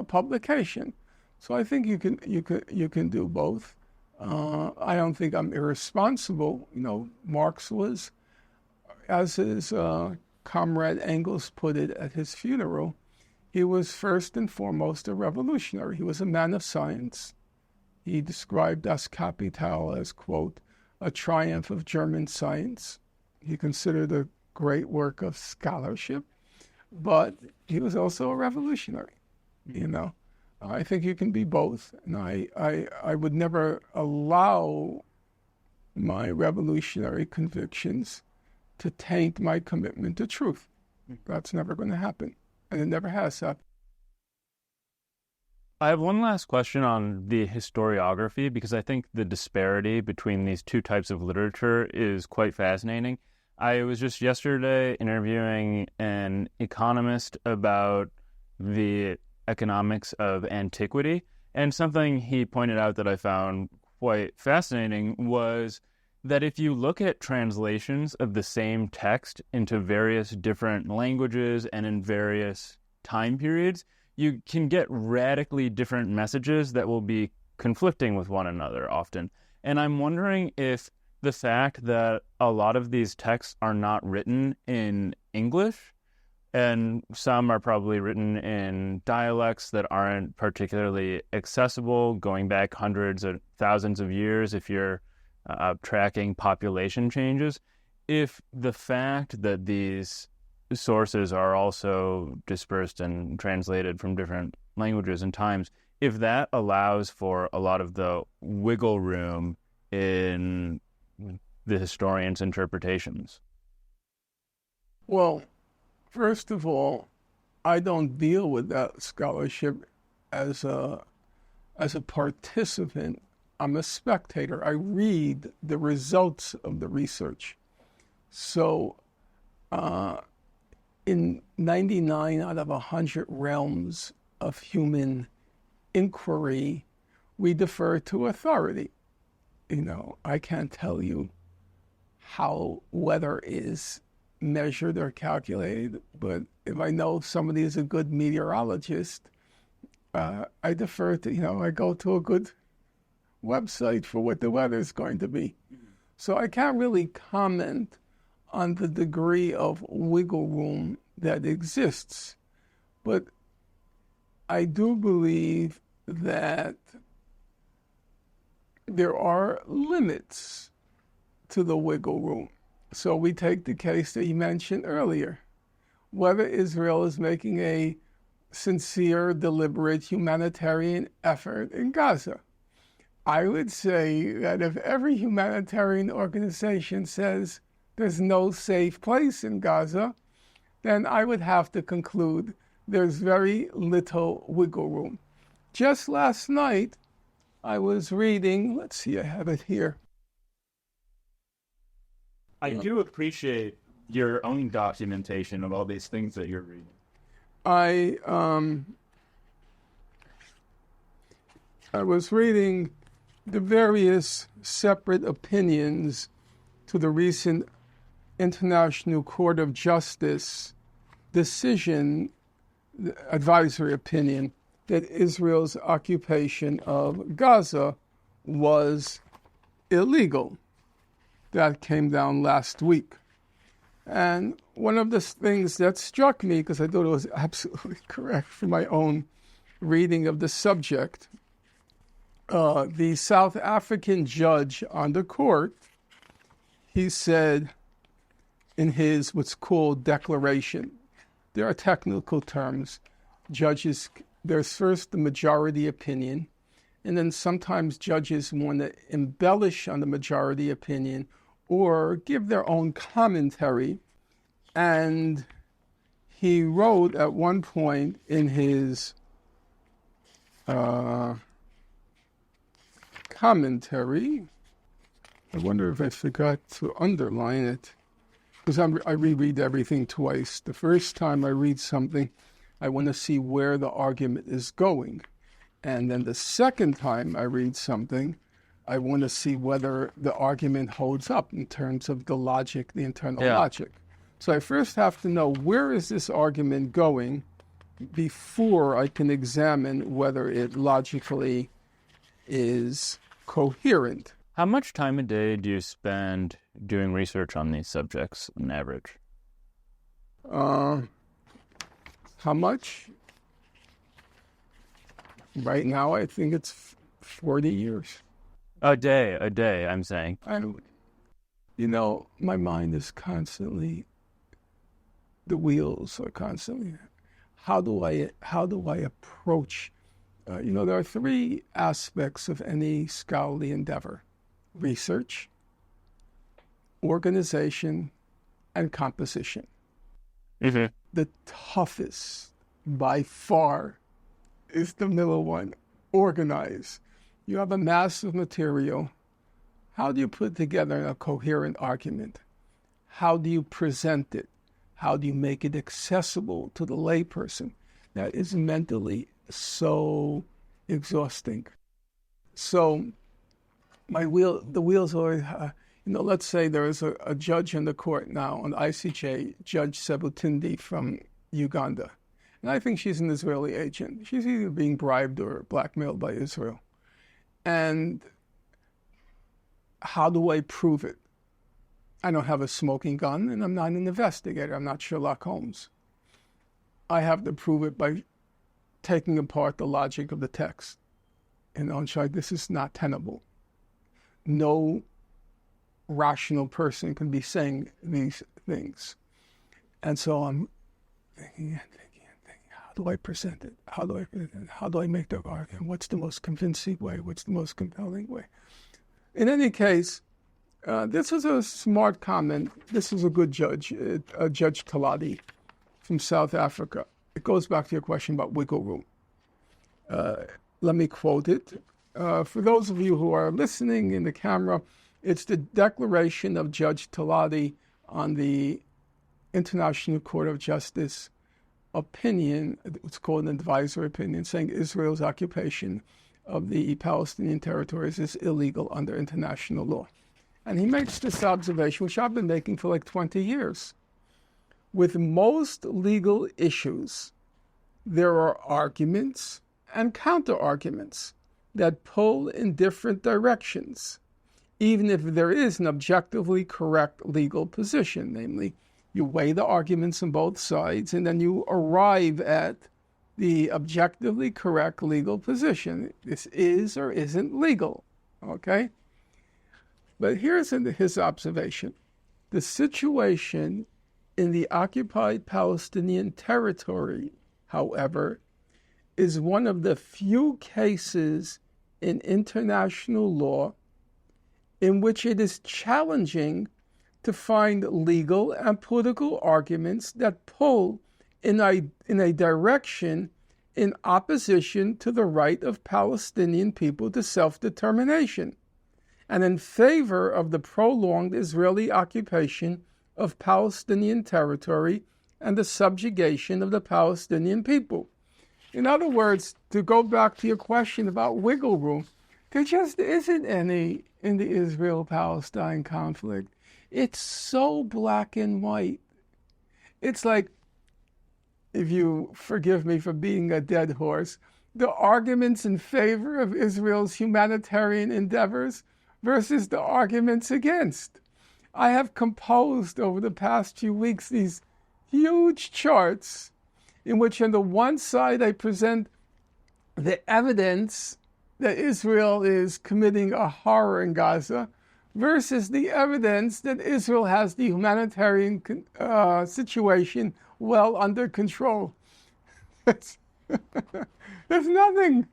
publication. So I think you can do both. I don't think I'm irresponsible. Marx was, as his comrade Engels put it at his funeral, he was first and foremost a revolutionary. He was a man of science. He described Das Kapital as, quote, a triumph of German science. He considered a great work of scholarship, but he was also a revolutionary, I think you can be both, and I would never allow my revolutionary convictions to taint my commitment to truth. That's never going to happen, and it never has happened. I have one last question on the historiography, because I think the disparity between these two types of literature is quite fascinating. I was just yesterday interviewing an economist about the economics of antiquity, and something he pointed out that I found quite fascinating was that if you look at translations of the same text into various different languages and in various time periods, you can get radically different messages that will be conflicting with one another often. And I'm wondering if the fact that a lot of these texts are not written in English, and some are probably written in dialects that aren't particularly accessible, going back hundreds of thousands of years if you're tracking population changes, if the fact that these sources are also dispersed and translated from different languages and times, if that allows for a lot of the wiggle room in the historian's interpretations. Well, first of all, I don't deal with that scholarship as a participant. I'm a spectator. I read the results of the research. So in 99 out of 100 realms of human inquiry, we defer to authority. I can't tell you how weather is measured or calculated, but if I know somebody is a good meteorologist, I defer to, I go to a good website for what the weather is going to be. So I can't really comment on the degree of wiggle room that exists. But I do believe that there are limits to the wiggle room. So we take the case that you mentioned earlier, whether Israel is making a sincere, deliberate humanitarian effort in Gaza. I would say that if every humanitarian organization says there's no safe place in Gaza, then I would have to conclude there's very little wiggle room. Just last night, I was reading, let's see, I have it here. I do appreciate your own documentation of all these things that you're reading. I was reading the various separate opinions to the recent International Court of Justice decision, advisory opinion, that Israel's occupation of Gaza was illegal. That came down last week. And one of the things that struck me, because I thought it was absolutely correct from my own reading of the subject, the South African judge on the court, he said in his what's called declaration, there are technical terms. Judges, there's first the majority opinion, and then sometimes judges want to embellish on the majority opinion or give their own commentary. And he wrote at one point in his commentary, I wonder if I forgot to underline it, because I reread everything twice. The first time I read something, I want to see where the argument is going. And then the second time I read something, I want to see whether the argument holds up in terms of the logic, the internal logic. So I first have to know, where is this argument going before I can examine whether it logically is coherent. How much time a day do you spend doing research on these subjects on average? How much? Right now, I think it's 40 years. A day, I'm saying. My mind is constantly, the wheels are constantly, how do I approach, there are three aspects of any scholarly endeavor: research, organization, and composition. Mm-hmm. The toughest, by far, is the middle one: organize. You have a mass of material. How do you put together a coherent argument? How do you present it? How do you make it accessible to the layperson? That is mentally so exhausting. So the wheels are, let's say there is a judge in the court now on ICJ, Judge Sebutindi from Uganda. And I think she's an Israeli agent. She's either being bribed or blackmailed by Israel. And how do I prove it? I don't have a smoking gun, and I'm not an investigator. I'm not Sherlock Holmes. I have to prove it by taking apart the logic of the text. And this is not tenable. No rational person can be saying these things. And so I'm thinking, how do I present it? How do I make the argument? What's the most convincing way? What's the most compelling way? In any case, this is a smart comment. This is a good judge, Judge Talati from South Africa. It goes back to your question about wiggle room. Let me quote it. For those of you who are listening in the camera, it's the declaration of Judge Talati on the International Court of Justice opinion. It's called an advisory opinion, saying Israel's occupation of the Palestinian territories is illegal under international law. And he makes this observation, which I've been making for like 20 years. With most legal issues, there are arguments and counter-arguments that pull in different directions, even if there is an objectively correct legal position. Namely, you weigh the arguments on both sides, and then you arrive at the objectively correct legal position. This is or isn't legal, okay? But here's his observation. The situation in the occupied Palestinian territory, however, is one of the few cases in international law in which it is challenging to find legal and political arguments that pull in a direction in opposition to the right of Palestinian people to self-determination, and in favor of the prolonged Israeli occupation of Palestinian territory and the subjugation of the Palestinian people. In other words, to go back to your question about wiggle room, there just isn't any in the Israel-Palestine conflict. It's so black and white. It's like, if you forgive me for being a dead horse, the arguments in favor of Israel's humanitarian endeavors versus the arguments against. I have composed over the past few weeks these huge charts in which on the one side I present the evidence that Israel is committing a horror in Gaza versus the evidence that Israel has the humanitarian situation well under control. There's nothing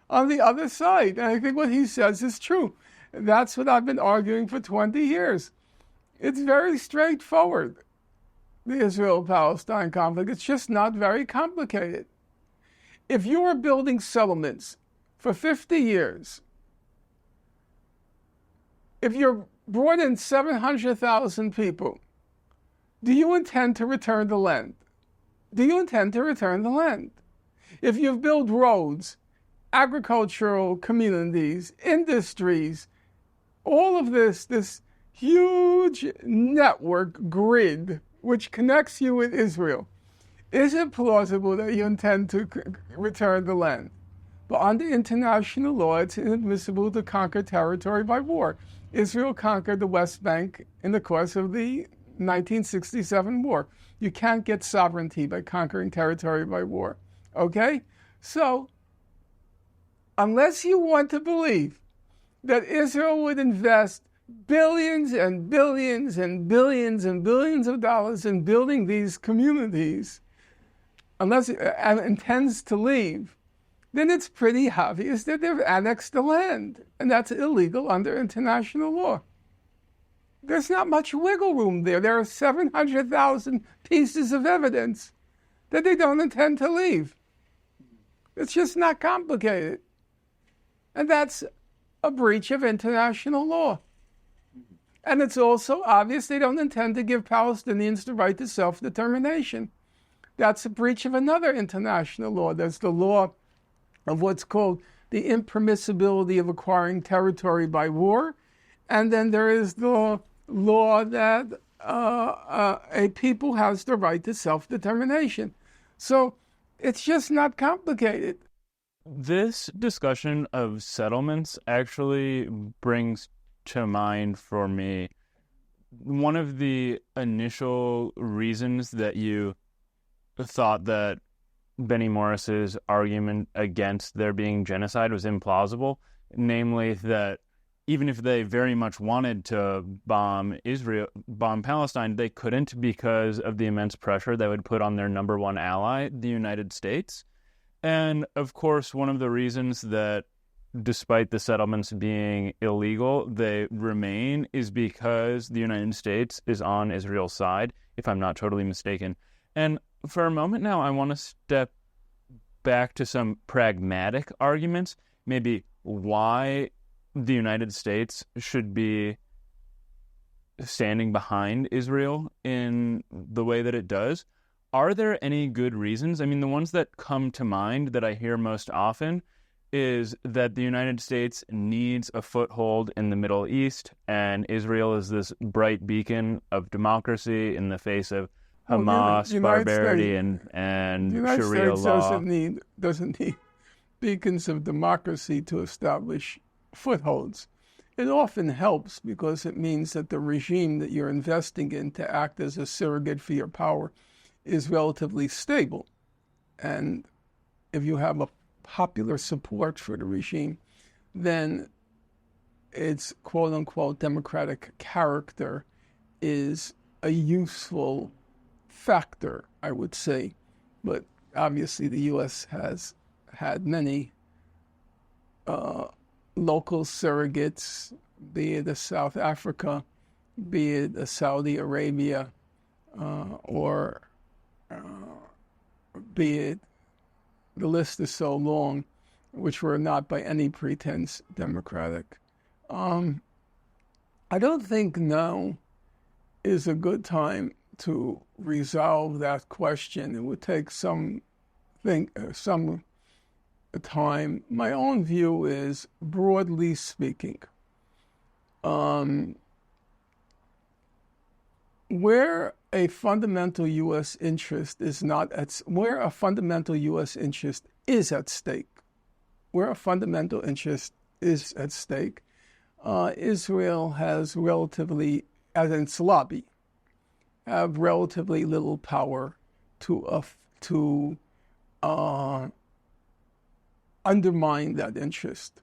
on the other side. And I think what he says is true. That's what I've been arguing for 20 years. It's very straightforward, the Israel-Palestine conflict. It's just not very complicated. If you were building settlements for 50 years, if you brought in 700,000 people, do you intend to return the land? Do you intend to return the land? If you've built roads, agricultural communities, industries, all of this huge network grid which connects you with Israel, is it plausible that you intend to return the land? But under international law, it's inadmissible to conquer territory by war. Israel conquered the West Bank in the course of the 1967 war. You can't get sovereignty by conquering territory by war. Okay? So, unless you want to believe that Israel would invest billions and billions and billions and billions of dollars in building these communities, unless it intends to leave, then it's pretty obvious that they've annexed the land, and that's illegal under international law. There's not much wiggle room there. There are 700,000 pieces of evidence that they don't intend to leave. It's just not complicated. And that's a breach of international law. And it's also obvious they don't intend to give Palestinians the right to self-determination. That's a breach of another international law. There's the law of what's called the impermissibility of acquiring territory by war. And then there is the law that a people has the right to self-determination. So it's just not complicated. This discussion of settlements actually brings to mind for me one of the initial reasons that you thought that Benny Morris's argument against there being genocide was implausible, namely that even if they very much wanted to bomb Palestine, they couldn't because of the immense pressure that would put on their number one ally, the United States. And of course, one of the reasons that despite the settlements being illegal, they remain is because the United States is on Israel's side, if I'm not totally mistaken. And for a moment now, I want to step back to some pragmatic arguments, maybe why the United States should be standing behind Israel in the way that it does. Are there any good reasons? I mean, the ones that come to mind that I hear most often is that the United States needs a foothold in the Middle East, and Israel is this bright beacon of democracy in the face of Hamas, barbarity, and Sharia law. The United States doesn't need beacons of democracy to establish footholds. It often helps because it means that the regime that you're investing in to act as a surrogate for your power is relatively stable. And if you have a popular support for the regime, then its quote-unquote democratic character is a useful factor, I would say. But obviously the U.S. has had many local surrogates, be it a South Africa, be it a Saudi Arabia, or be it, the list is so long, which were not by any pretense democratic. I don't think now is a good time to resolve that question. It would take some time. My own view is, broadly speaking, where a fundamental U.S. interest is not at, where a fundamental U.S. interest is at stake, Israel has relatively, as in its lobby, have relatively little power to undermine that interest.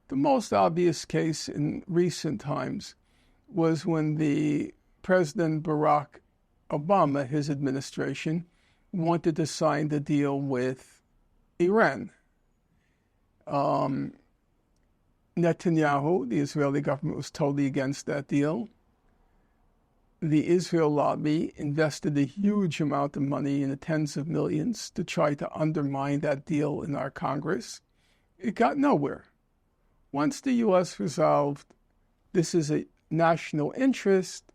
The most obvious case in recent times was when the President Barack Obama, his administration, wanted to sign the deal with Iran. Netanyahu, the Israeli government, was totally against that deal. The Israel lobby invested a huge amount of money in the tens of millions to try to undermine that deal in our Congress. It got nowhere. Once the U.S. resolved this is a national interest,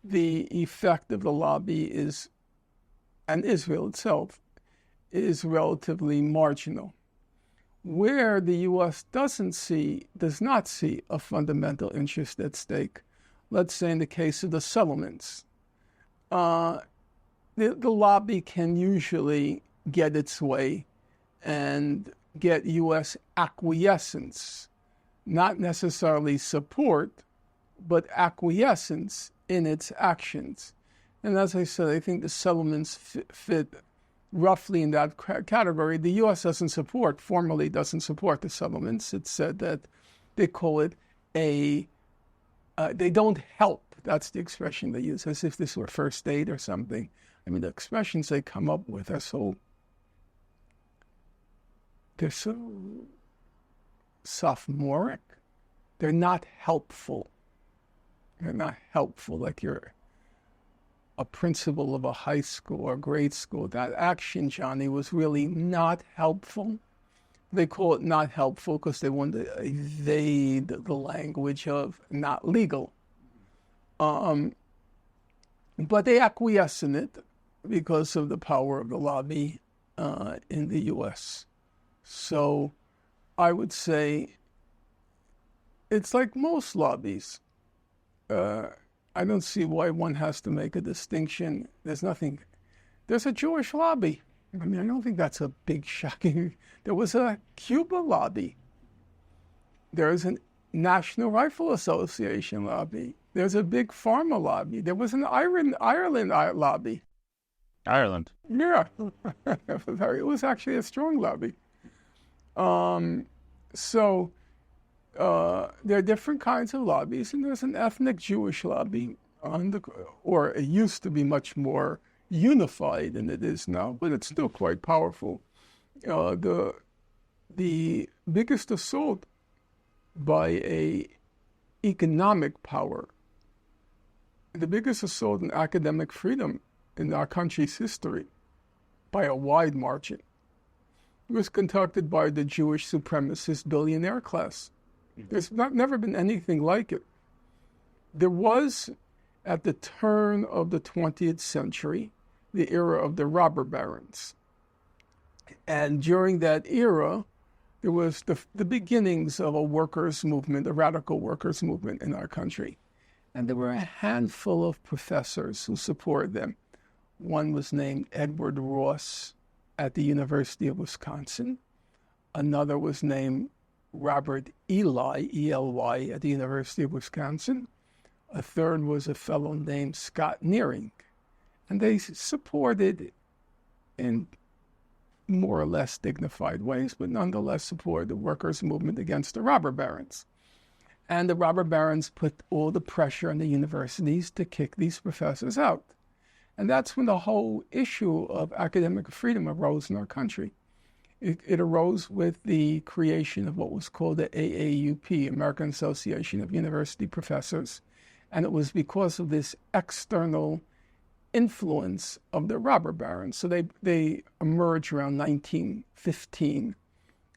the effect of the lobby is, and Israel itself, is relatively marginal. Where the U.S. does not see a fundamental interest at stake, let's say in the case of the settlements, the lobby can usually get its way and get U.S. acquiescence, not necessarily support, but acquiescence in its actions. And as I said, I think the settlements fit roughly in that category. The U.S. formally doesn't support the settlements. It's said that they call it they don't help. That's the expression they use, as if this were first aid or something. I mean, the expressions they come up with are they're so sophomoric. They're not helpful. They're not helpful like you're a principal of a high school or grade school. That action, Johnny, was really not helpful. They call it not helpful because they want to evade the language of not legal. But they acquiesce in it because of the power of the lobby in the U.S. So I would say it's like most lobbies. I don't see why one has to make a distinction. There's a Jewish lobby. I mean, I don't think that's a big shocking. There was a Cuba lobby. There's a National Rifle Association lobby. There's a big pharma lobby. There was an Ireland lobby. Ireland? Yeah. It was actually a strong lobby. There are different kinds of lobbies, and there's an ethnic Jewish lobby or it used to be much more unified than it is now, but it's still quite powerful. The biggest assault by a economic power, the biggest assault on academic freedom in our country's history by a wide margin, was conducted by the Jewish supremacist billionaire class. There's never been anything like it. There was, at the turn of the 20th century, the era of the robber barons. And during that era, there was the beginnings of a workers' movement, a radical workers' movement in our country. And there were a handful of professors who supported them. One was named Edward Ross at the University of Wisconsin. Another was named Robert Ely, E-L-Y, at the University of Wisconsin. A third was a fellow named Scott Nearing. And they supported, in more or less dignified ways, but nonetheless supported the workers' movement against the robber barons. And the robber barons put all the pressure on the universities to kick these professors out. And that's when the whole issue of academic freedom arose in our country. It arose with the creation of what was called the AAUP, American Association of University Professors. And it was because of this external influence of the robber barons. So they emerged around 1915.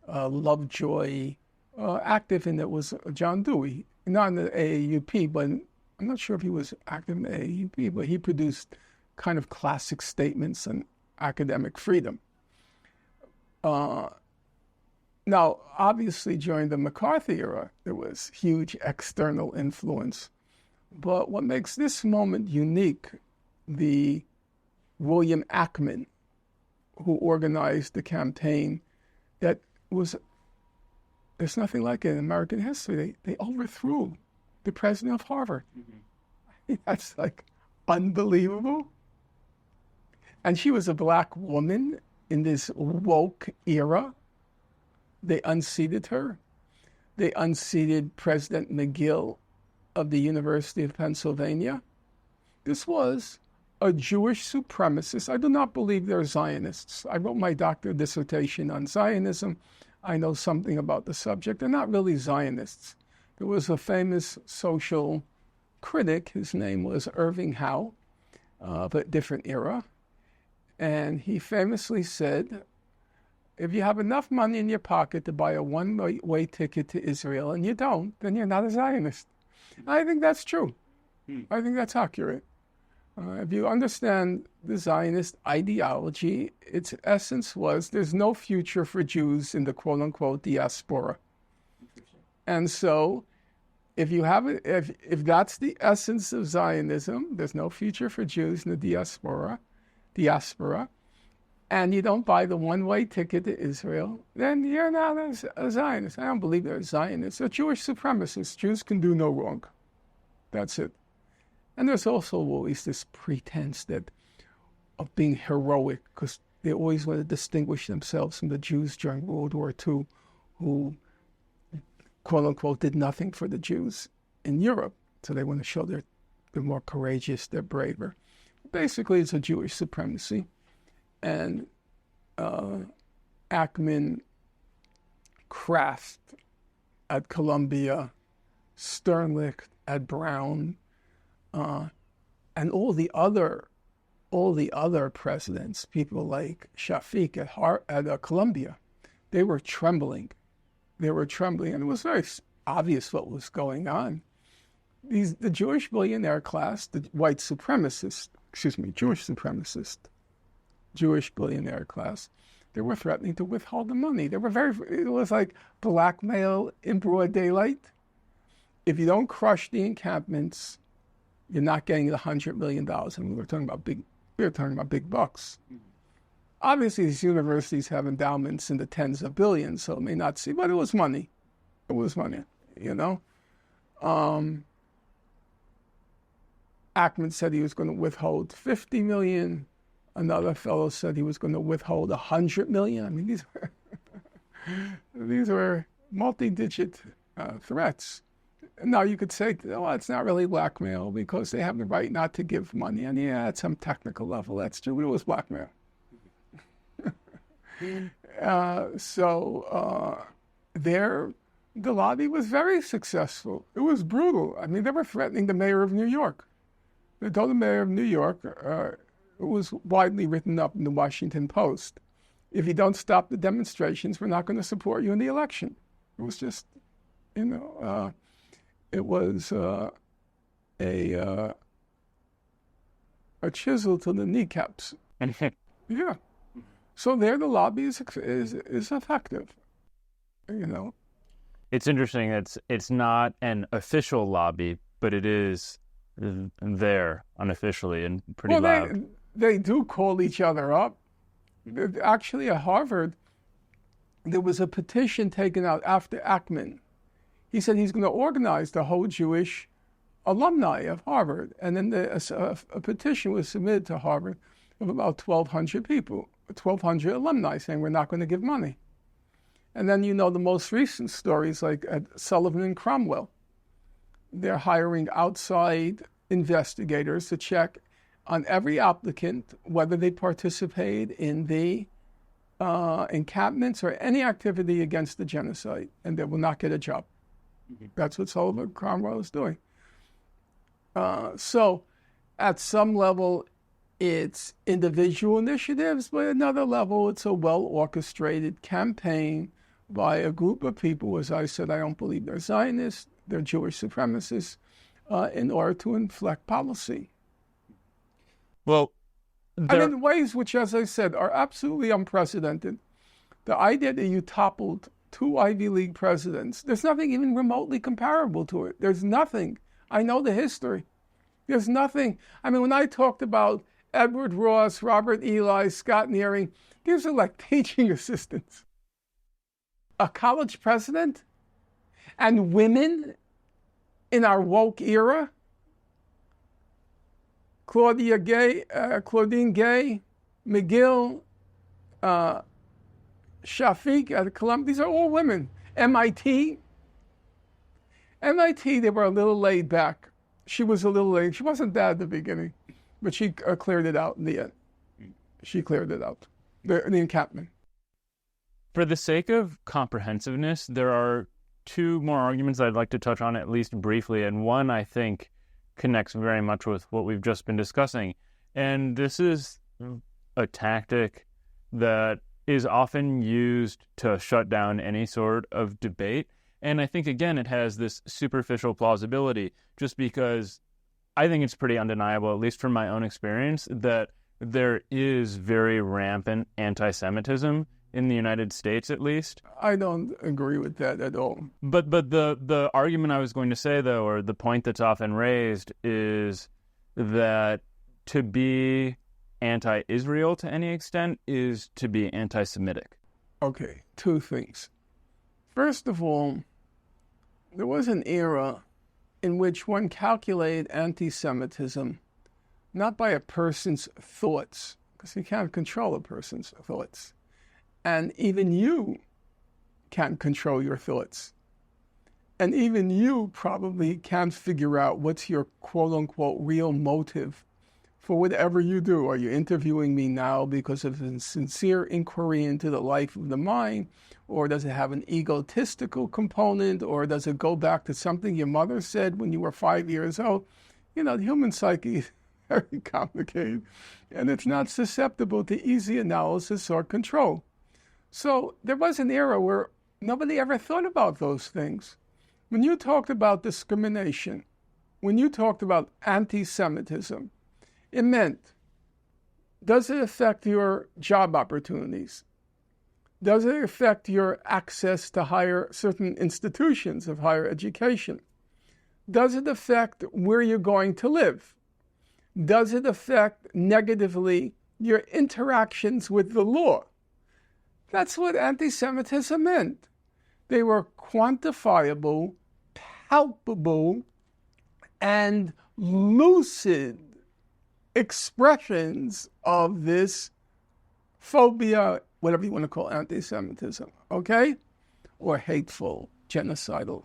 Lovejoy, active in it was John Dewey, not in the AAUP, but I'm not sure if he was active in the AAUP, but he produced kind of classic statements on academic freedom. Now, obviously, during the McCarthy era, there was huge external influence. But what makes this moment unique, the William Ackman, who organized the campaign, there's nothing like it in American history. They overthrew the president of Harvard. Mm-hmm. That's like unbelievable. And she was a black woman in this woke era. They unseated her. they unseated President McGill of the University of Pennsylvania. This was a Jewish supremacist. I do not believe they're Zionists. I wrote my doctoral dissertation on Zionism. I know something about the subject. They're not really Zionists. There was a famous social critic. His name was Irving Howe, of a different era. And he famously said, if you have enough money in your pocket to buy a one-way ticket to Israel and you don't, then you're not a Zionist. I think that's true. I think that's accurate. If you understand the Zionist ideology, its essence was there's no future for Jews in the quote-unquote diaspora. And so if you have it, if that's the essence of Zionism, there's no future for Jews in the diaspora, and you don't buy the one-way ticket to Israel, then you're not a Zionist. I don't believe they're Zionists. They're Jewish supremacists. Jews can do no wrong. That's it. And there's also always this pretense of being heroic, because they always want to distinguish themselves from the Jews during World War II, who, quote unquote, did nothing for the Jews in Europe. So they want to show they're more courageous, they're braver. Basically, it's a Jewish supremacy. And Ackman, Kraft at Columbia, Sternlicht at Brown, and all the other presidents, people like Shafiq at Columbia, they were trembling. And it was very obvious what was going on. The Jewish billionaire class, the Jewish billionaire class, they were threatening to withhold the money. It was like blackmail in broad daylight. If you don't crush the encampments, you're not getting the $100 million. And we were talking about big bucks. Obviously, these universities have endowments in the tens of billions, so it may not seem, but it was money. It was money, you know. Ackman said he was going to withhold $50 million. Another fellow said he was going to withhold $100 million. I mean, these were multi-digit threats. Now you could say, oh, it's not really blackmail because they have the right not to give money. And yeah, at some technical level, that's true, but it was blackmail. The lobby was very successful. It was brutal. I mean, they were threatening the mayor of New York. They told the mayor of New York, it was widely written up in the Washington Post, if you don't stop the demonstrations, we're not going to support you in the election. It was just, it was a chisel to the kneecaps. Yeah. So there, the lobby is effective. You know. It's interesting. It's not an official lobby, but it is there unofficially and pretty loud. They do call each other up. Actually, at Harvard, there was a petition taken out after Ackman. He said he's going to organize the whole Jewish alumni of Harvard. And then a petition was submitted to Harvard of about 1,200 people, 1,200 alumni saying we're not going to give money. And then the most recent stories like at Sullivan and Cromwell. They're hiring outside investigators to check on every applicant whether they participate in the encampments or any activity against the genocide, and they will not get a job. Mm-hmm. That's what Sullivan and Cromwell is doing. So at some level, it's individual initiatives, but at another level, it's a well-orchestrated campaign by a group of people. As I said, I don't believe they're Zionists, they're Jewish supremacists, in order to inflect policy. Well, and in ways which, as I said, are absolutely unprecedented. The idea that you toppled two Ivy League presidents, there's nothing even remotely comparable to it. There's nothing. I know the history. There's nothing. I mean, when I talked about Edward Ross, Robert Ely, Scott Nearing, these are like teaching assistants. A college president and women in our woke era, Claudine Gay, McGill, Shafiq at Columbia, these are all women. MIT, MIT, they were a little laid back. She was a little laid. She wasn't bad at the beginning, but she cleared it out in the end. She cleared it out, the encampment. For the sake of comprehensiveness, there are two more arguments I'd like to touch on at least briefly, and one I think connects very much with what we've just been discussing. And this is a tactic that is often used to shut down any sort of debate. And I think, again, it has this superficial plausibility just because I think it's pretty undeniable, at least from my own experience, that there is very rampant anti-Semitism in the United States, at least. I don't agree with that at all. But the argument I was going to say, though, or the point that's often raised, is that to be anti-Israel to any extent is to be anti-Semitic. Okay, two things. First of all, there was an era in which one calculated anti-Semitism not by a person's thoughts, because you can't control a person's thoughts. And even you can't control your thoughts. And even you probably can't figure out what's your quote-unquote real motive for whatever you do. Are you interviewing me now because of a sincere inquiry into the life of the mind? Or does it have an egotistical component? Or does it go back to something your mother said when you were 5 years old? You know, the human psyche is very complicated, and it's not susceptible to easy analysis or control. So there was an era where nobody ever thought about those things. When you talked about discrimination, when you talked about anti-Semitism, it meant, does it affect your job opportunities? Does it affect your access to certain institutions of higher education? Does it affect where you're going to live? Does it affect negatively your interactions with the law? That's what anti-Semitism meant. They were quantifiable, palpable, and lucid expressions of this phobia, whatever you want to call anti-Semitism, okay? Or hateful, genocidal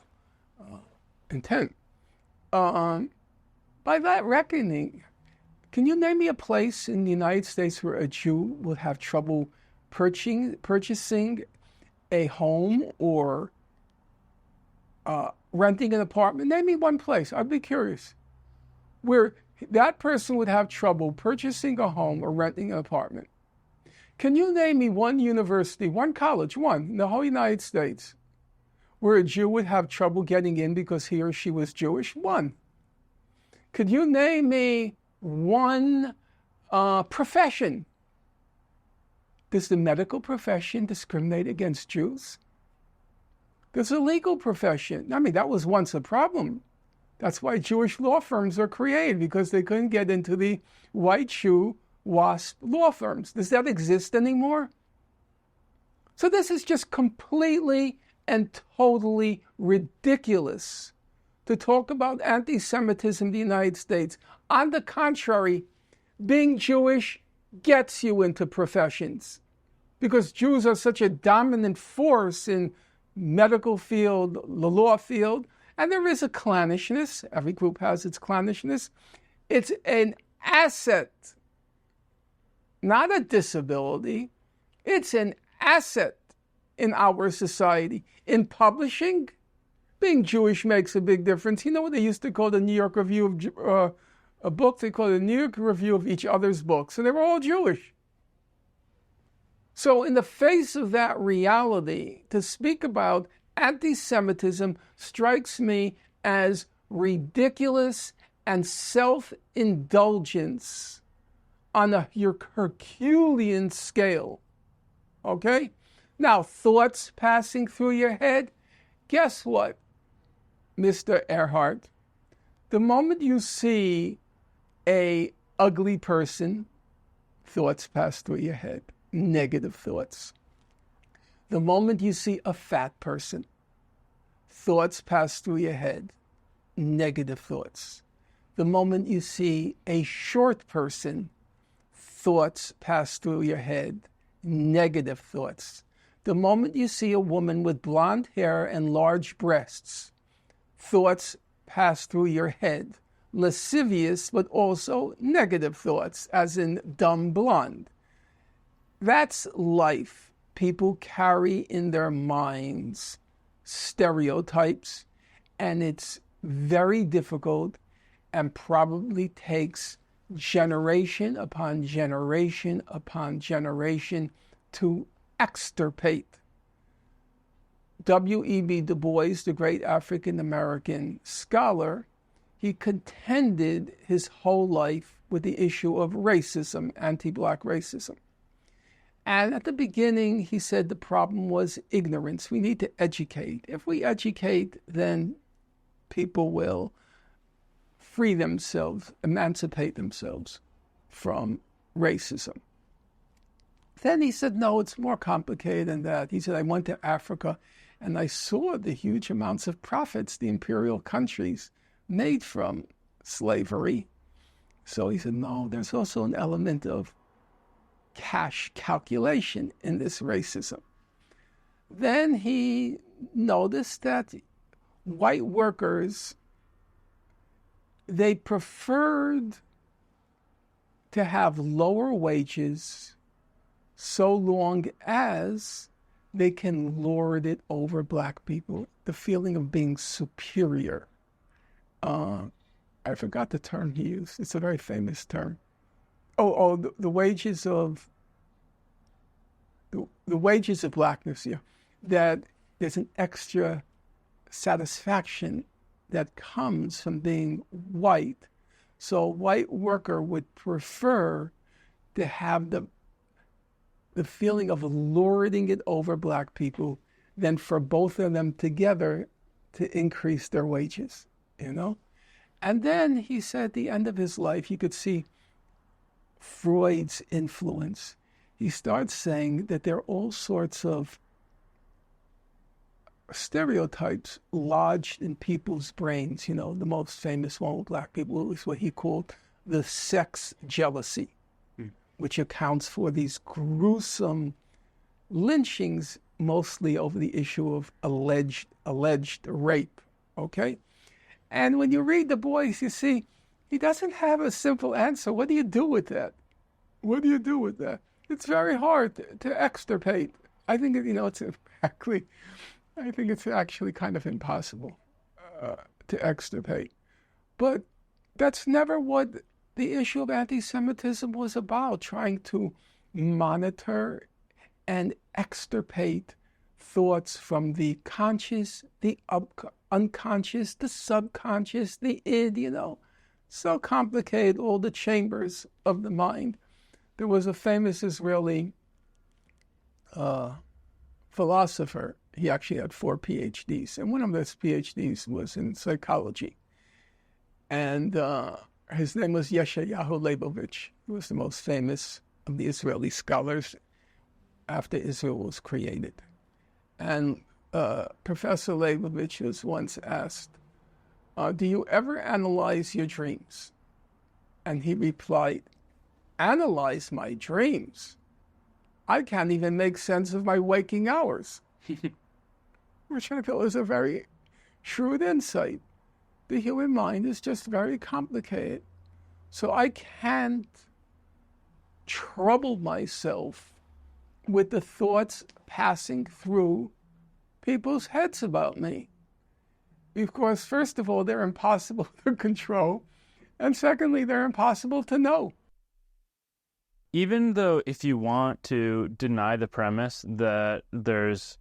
intent. By that reckoning, can you name me a place in the United States where a Jew would have trouble purchasing a home or renting an apartment? Name me one place. I'd be curious. Where that person would have trouble purchasing a home or renting an apartment. Can you name me one university, one college, one in the whole United States, where a Jew would have trouble getting in because he or she was Jewish? One. Could you name me one profession? Does the medical profession discriminate against Jews? There's a legal profession. I mean, that was once a problem. That's why Jewish law firms are created, because they couldn't get into the white shoe WASP law firms. Does that exist anymore? So this is just completely and totally ridiculous to talk about anti-Semitism in the United States. On the contrary, being Jewish gets you into professions, because Jews are such a dominant force in medical field, the law field, and there is a clannishness. Every group has its clannishness. It's an asset, not a disability. It's an asset in our society. In publishing, being Jewish makes a big difference. You know what they used to call the New York Review of a book? They called it the New York Review of each other's books, and they were all Jewish. So in the face of that reality, to speak about anti-Semitism strikes me as ridiculous and self-indulgence on a Herculean scale. Okay? Now, thoughts passing through your head? Guess what, Mr. Earhart? The moment you see a ugly person, thoughts pass through your head. Negative thoughts. The moment you see a fat person, thoughts pass through your head. Negative thoughts. The moment you see a short person, thoughts pass through your head. Negative thoughts. The moment you see a woman with blonde hair and large breasts, thoughts pass through your head. Lascivious, but also negative thoughts, as in dumb blonde. That's life. People carry in their minds stereotypes, and it's very difficult and probably takes generation upon generation upon generation to extirpate. W.E.B. Du Bois, the great African-American scholar, he contended his whole life with the issue of racism, anti-Black racism. And at the beginning, he said the problem was ignorance. We need to educate. If we educate, then people will free themselves, emancipate themselves from racism. Then he said, no, it's more complicated than that. He said, I went to Africa and I saw the huge amounts of profits the imperial countries made from slavery. So he said, no, there's also an element of cash calculation in this racism. Then he noticed that white workers, they preferred to have lower wages so long as they can lord it over Black people, the feeling of being superior. I forgot the term he used. It's a very famous term. The wages of the wages of Blackness. Yeah, that there's an extra satisfaction that comes from being white. So a white worker would prefer to have the feeling of lording it over Black people than for both of them together to increase their wages, you know? And then he said at the end of his life, you could see Freud's influence. He starts saying that there are all sorts of stereotypes lodged in people's brains. You know, the most famous one with Black people is what he called the sex jealousy, which accounts for these gruesome lynchings, mostly over the issue of alleged rape, okay? And when you read Du Bois, you see, he doesn't have a simple answer. What do you do with that? What do you do with that? It's very hard to extirpate. I think, it's actually kind of impossible to extirpate. But that's never what the issue of anti-Semitism was about, trying to monitor and extirpate thoughts from the conscious, the unconscious, the subconscious, the id, So complicated, all the chambers of the mind. There was a famous Israeli philosopher. He actually had 4 PhDs, and one of those PhDs was in psychology. And his name was Yeshayahu Leibovich. He was the most famous of the Israeli scholars after Israel was created. And Professor Leibovich was once asked, do you ever analyze your dreams? And he replied, analyze my dreams? I can't even make sense of my waking hours. Which I feel is a very shrewd insight. The human mind is just very complicated. So I can't trouble myself with the thoughts passing through people's heads about me. Because, first of all, they're impossible to control. And secondly, they're impossible to know. Even though if you want to deny the premise that there's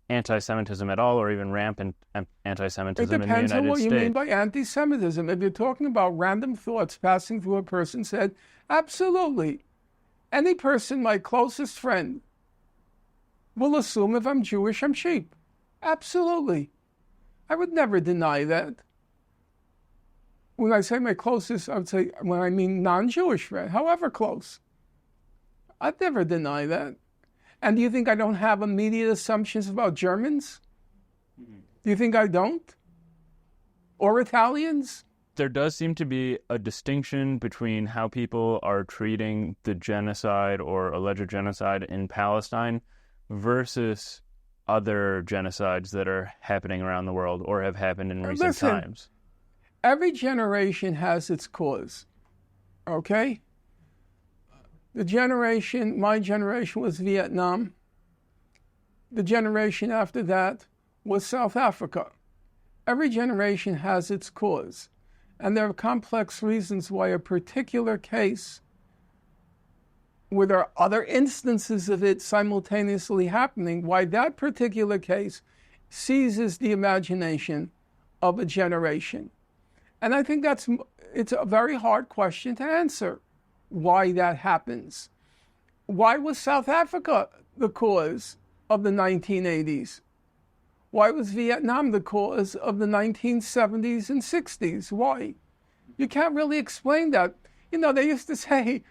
anti-Semitism at all, or even rampant anti-Semitism in the United States. It depends on what you mean by anti-Semitism. If you're talking about random thoughts passing through a person's head, absolutely. Any person, my closest friend, will assume if I'm Jewish, I'm sheep. Absolutely. I would never deny that. When I say my closest, I would say when I mean non-Jewish friend, however close. I'd never deny that. And do you think I don't have immediate assumptions about Germans? Do you think I don't? Or Italians? There does seem to be a distinction between how people are treating the genocide or alleged genocide in Palestine versus other genocides that are happening around the world or have happened in recent times? Every generation has its cause, okay? My generation was Vietnam. The generation after that was South Africa. Every generation has its cause. And there are complex reasons why a particular case, where there are other instances of it simultaneously happening, why that particular case seizes the imagination of a generation. And I think it's a very hard question to answer, why that happens. Why was South Africa the cause of the 1980s? Why was Vietnam the cause of the 1970s and 60s? Why? You can't really explain that. They used to say,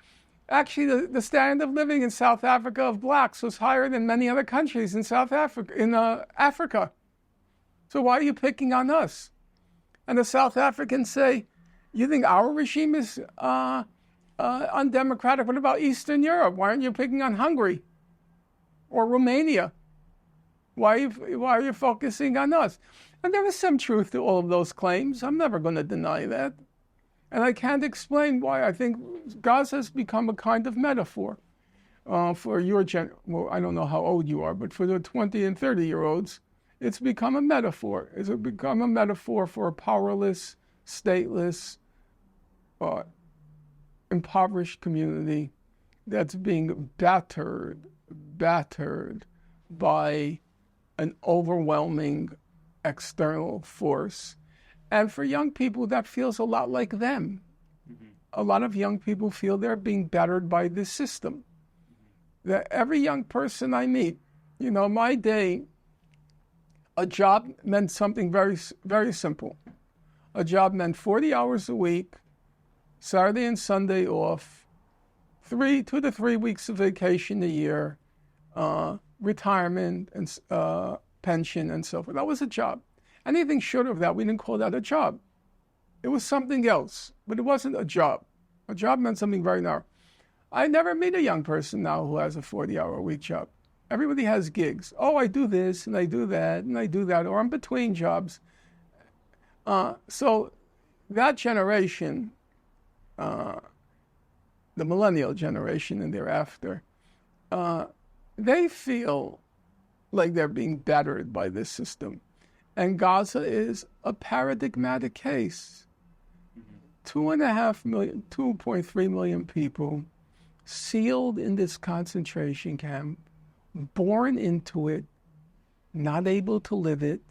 actually, the standard of living in South Africa of blacks was higher than many other countries in Africa. So why are you picking on us? And the South Africans say, you think our regime is undemocratic? What about Eastern Europe? Why aren't you picking on Hungary or Romania? Why are you focusing on us? And there is some truth to all of those claims. I'm never going to deny that. And I can't explain why. I think Gaza has become a kind of metaphor for your well, I don't know how old you are, but for the 20 and 30-year-olds, it's become a metaphor. It's become a metaphor for a powerless, stateless, impoverished community that's being battered by an overwhelming external force. And for young people, that feels a lot like them. Mm-hmm. A lot of young people feel they're being battered by this system. That every young person I meet, my day, a job meant something very, very simple. A job meant 40 hours a week, Saturday and Sunday off, 2 to 3 weeks of vacation a year, retirement and pension and so forth. That was a job. Anything short of that, we didn't call that a job. It was something else, but it wasn't a job. A job meant something very narrow. I never meet a young person now who has a 40-hour-a-week job. Everybody has gigs. Oh, I do this, and I do that, and I do that, or I'm between jobs. So that generation, the millennial generation and thereafter, they feel like they're being battered by this system. And Gaza is a paradigmatic case. 2.3 million people sealed in this concentration camp, born into it, not able to live it,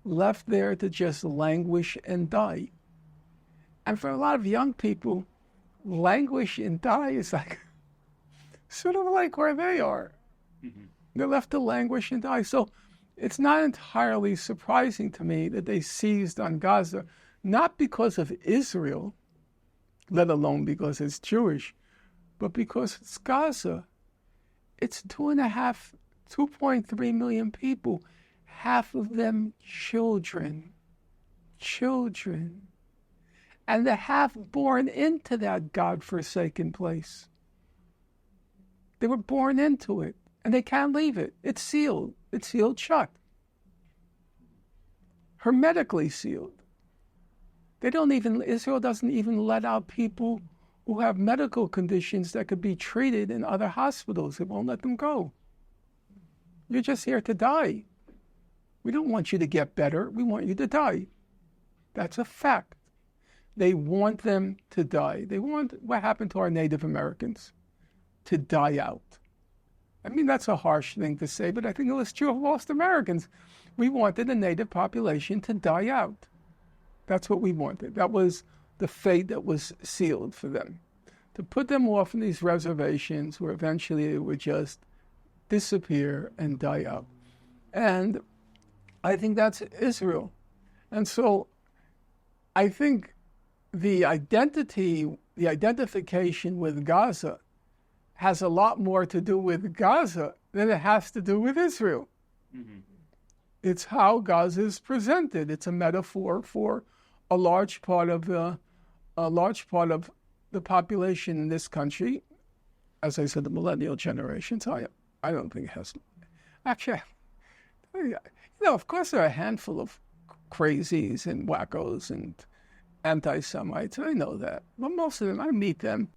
left there to just languish and die. And for a lot of young people, languish and die is like sort of like where they are. Mm-hmm. They're left to languish and die. So it's not entirely surprising to me that they seized on Gaza, not because of Israel, let alone because it's Jewish, but because it's Gaza. It's 2.3 million people, half of them children. And the half born into that godforsaken place. They were born into it, and they can't leave it. It's sealed. It's sealed shut. Hermetically sealed. Israel doesn't even let out people who have medical conditions that could be treated in other hospitals. It won't let them go. You're just here to die. We don't want you to get better. We want you to die. That's a fact. They want them to die. They want what happened to our Native Americans, to die out. I mean, that's a harsh thing to say, but I think it was true of most Americans. We wanted the Native population to die out. That's what we wanted. That was the fate that was sealed for them. To put them off in these reservations where eventually they would just disappear and die out. And I think that's Israel. And so I think the identification with Gaza has a lot more to do with Gaza than it has to do with Israel. Mm-hmm. It's how Gaza is presented. It's a metaphor for a large part of the population in this country. As I said, the millennial generation. So I don't think it has. Actually, Of course there are a handful of crazies and wackos and anti-Semites. I know that. But most of them, I meet them.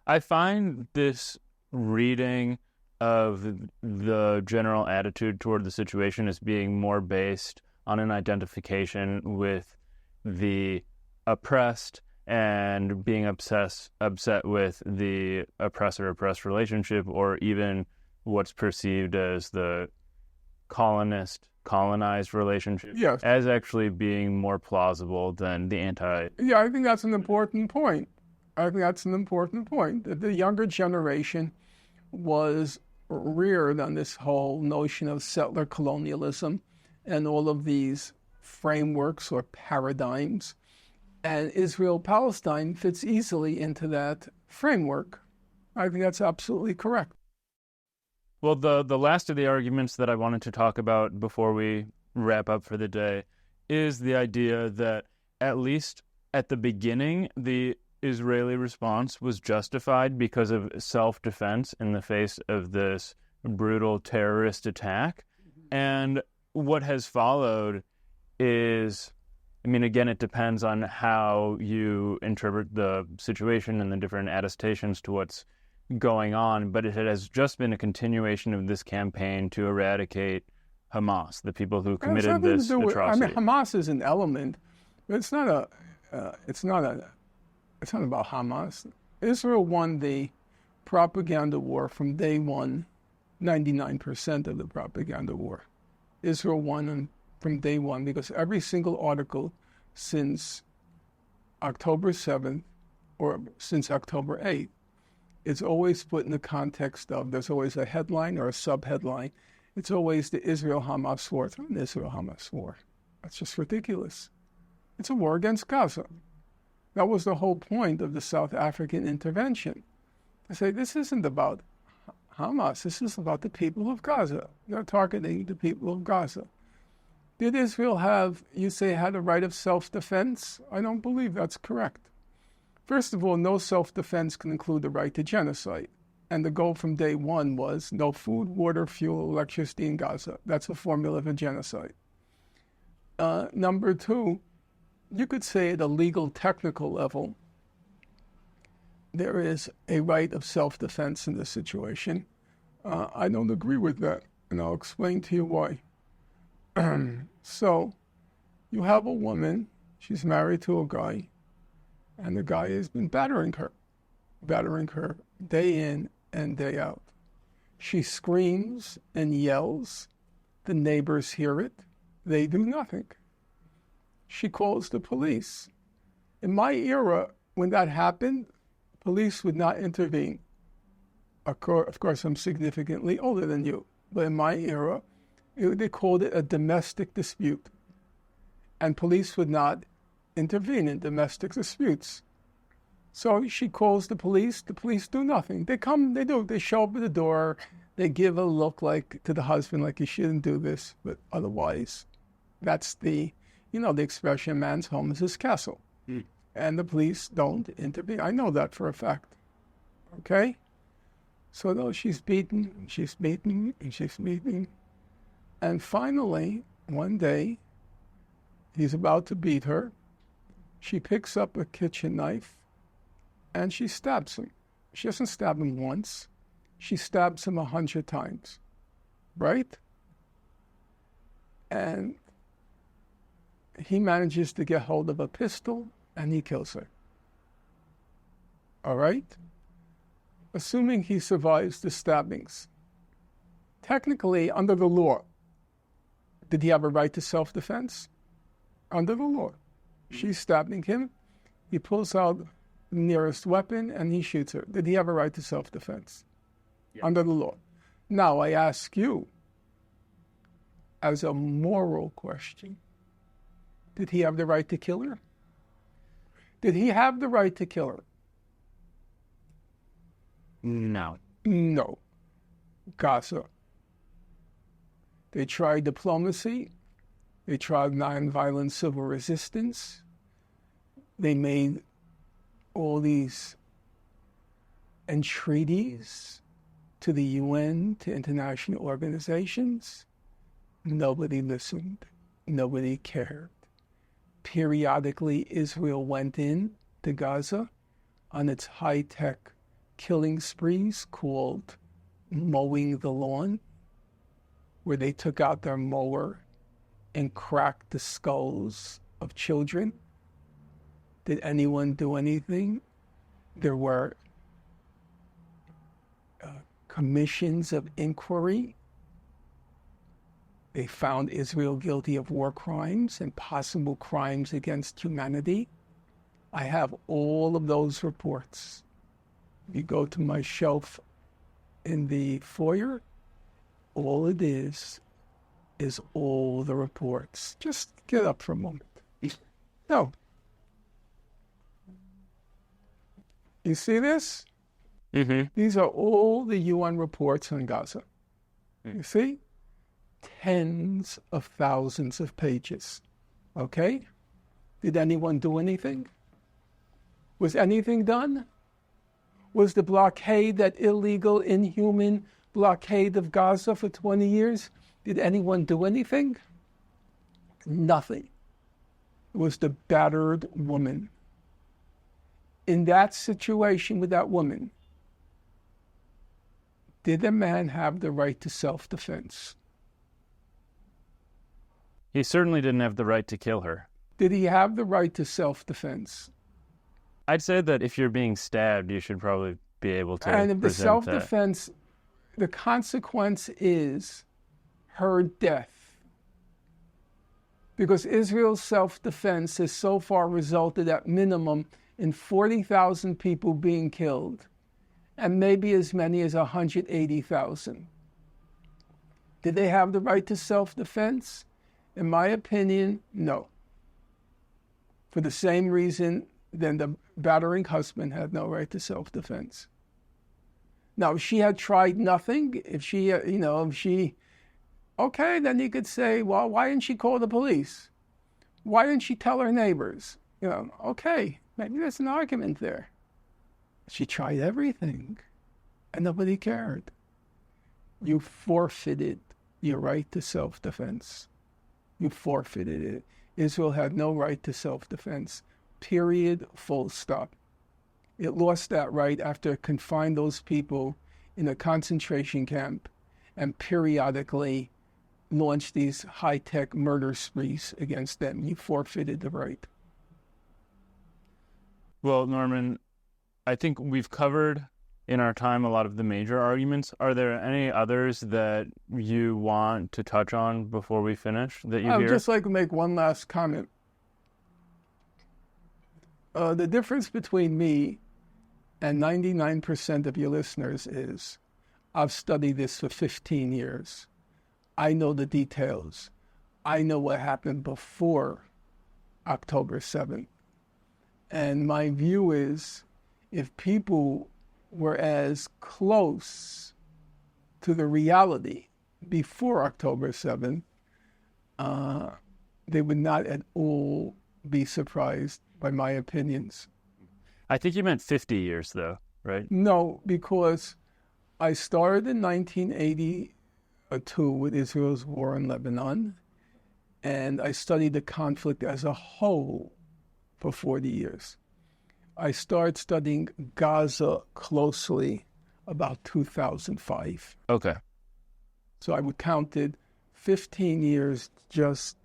I find this reading of the general attitude toward the situation as being more based on an identification with the oppressed and being upset with the oppressor-oppressed relationship, or even what's perceived as the colonized relationship, Yes. as actually being more plausible than the anti. Yeah, I think that's an important point. That the younger generation was reared on this whole notion of settler colonialism and all of these frameworks or paradigms. And Israel-Palestine fits easily into that framework. I think that's absolutely correct. Well, the last of the arguments that I wanted to talk about before we wrap up for the day is the idea that, at least at the beginning, the Israeli response was justified because of self-defense in the face of this brutal terrorist attack. And what has followed is, I mean, again, it depends on how you interpret the situation and the different attestations to what's going on, but it has just been a continuation of this campaign to eradicate Hamas, the people who committed this atrocity. Hamas is an element, but it's not about Hamas. Israel won the propaganda war from day one, 99% of the propaganda war. Israel won from day one because every single article since October 7th or since October 8th, it's always put in the context of, there's always a headline or a sub-headline. It's always the Israel-Hamas war. It's not an Israel-Hamas war. That's just ridiculous. It's a war against Gaza. That was the whole point of the South African intervention. To say, this isn't about Hamas, this is about the people of Gaza. They're targeting the people of Gaza. Did Israel had a right of self-defense? I don't believe that's correct. First of all, no self-defense can include the right to genocide. And the goal from day one was no food, water, fuel, electricity in Gaza. That's a formula for genocide. Number two, you could say at a legal technical level, there is a right of self-defense in this situation. I don't agree with that, and I'll explain to you why. So, you have a woman, she's married to a guy, and the guy has been battering her day in and day out. She screams and yells. The neighbors hear it. They do nothing. She calls the police. In my era, when that happened, police would not intervene. Of course, I'm significantly older than you, but in my era, they called it a domestic dispute. And police would not intervene in domestic disputes. So she calls the police do nothing. They show up at the door, they give a look to the husband like, you shouldn't do this, but otherwise, that's the expression, man's home is his castle. And the police don't intervene. I know that for a fact. Okay? So though she's beaten. And finally, one day, he's about to beat her. She picks up a kitchen knife and she stabs him. She doesn't stab him once. She stabs him 100 times. Right? And he manages to get hold of a pistol and he kills her. All right? Assuming he survives the stabbings. Technically, under the law, did he have a right to self-defense? Under the law. She's stabbing him. He pulls out the nearest weapon and he shoots her. Did he have a right to self-defense? Yeah. Under the law. Now, I ask you, as a moral question, did he have the right to kill her? Did he have the right to kill her? No. No. Gaza. They tried diplomacy. They tried nonviolent civil resistance. They made all these entreaties to the UN, to international organizations. Nobody listened. Nobody cared. Periodically, Israel went in to Gaza on its high-tech killing sprees called mowing the lawn, where they took out their mower and cracked the skulls of children. Did anyone do anything? There were commissions of inquiry. They found Israel guilty of war crimes and possible crimes against humanity. I have all of those reports. You go to my shelf in the foyer, all it is all the reports. Just get up for a moment. No. You see this? Mm-hmm. These are all the UN reports on Gaza. You see? Tens of thousands of pages. Okay? Did anyone do anything? Was anything done? Was the blockade, that illegal, inhuman blockade of Gaza for 20 years, did anyone do anything? Nothing. It was the battered woman. In that situation with that woman, did the man have the right to self-defense? He certainly didn't have the right to kill her. Did he have the right to self-defense? I'd say that if you're being stabbed, you should probably be able to And if the present self-defense, the consequence is her death. Because Israel's self-defense has so far resulted at minimum in 40,000 people being killed, and maybe as many as 180,000. Did they have the right to self-defense? In my opinion, no. For the same reason then the battering husband had no right to self-defense. Now, if she had tried nothing, okay, then you could say, well, why didn't she call the police? Why didn't she tell her neighbors? Okay, maybe there's an argument there. She tried everything, and nobody cared. You forfeited your right to self-defense. You forfeited it. Israel had no right to self-defense. Period, full stop. It lost that right after it confined those people in a concentration camp and periodically launched these high-tech murder sprees against them. You forfeited the right. Well, Norman, I think we've covered in our time a lot of the major arguments. Are there any others that you want to touch on before we finish that you I hear? would just like to make one last comment. The difference between me and 99% of your listeners is I've studied this for 15 years. I know the details. I know what happened before October 7th. And my view is if people were as close to the reality before October 7th, they would not at all be surprised by my opinions. I think you meant 50 years, though, right? No, because I started in 1982 with Israel's war in Lebanon, and I studied the conflict as a whole for 40 years. I started studying Gaza closely about 2005. Okay. So I would counted 15 years just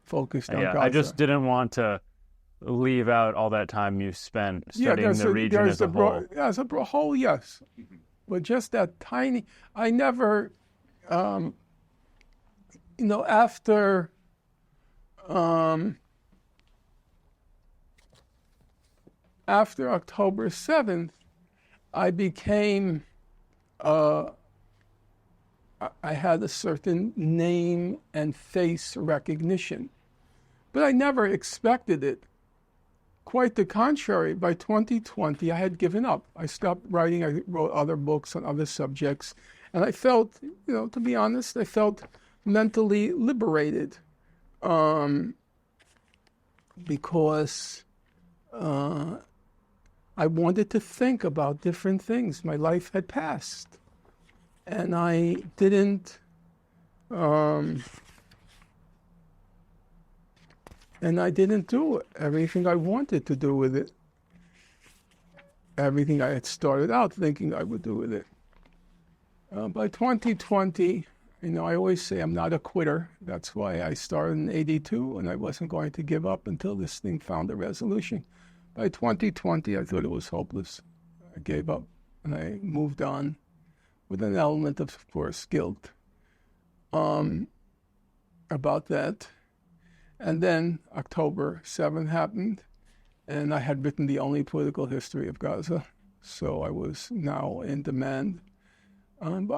focused on Gaza. I just didn't want to leave out all that time you spent studying the region as a whole. As a whole, yes. But just that tiny, I never, after October 7th, I became, I had a certain name and face recognition. But I never expected it. Quite the contrary, by 2020, I had given up. I stopped writing. I wrote other books on other subjects. And I felt, to be honest, I felt mentally liberated because I wanted to think about different things. My life had passed. And I didn't And I didn't do everything I wanted to do with it. Everything I had started out thinking I would do with it. By 2020, I always say I'm not a quitter. That's why I started in 82, and I wasn't going to give up until this thing found a resolution. By 2020, I thought it was hopeless. I gave up, and I moved on with an element of course, guilt about that. And then October 7th happened, and I had written the only political history of Gaza, so I was now in demand. But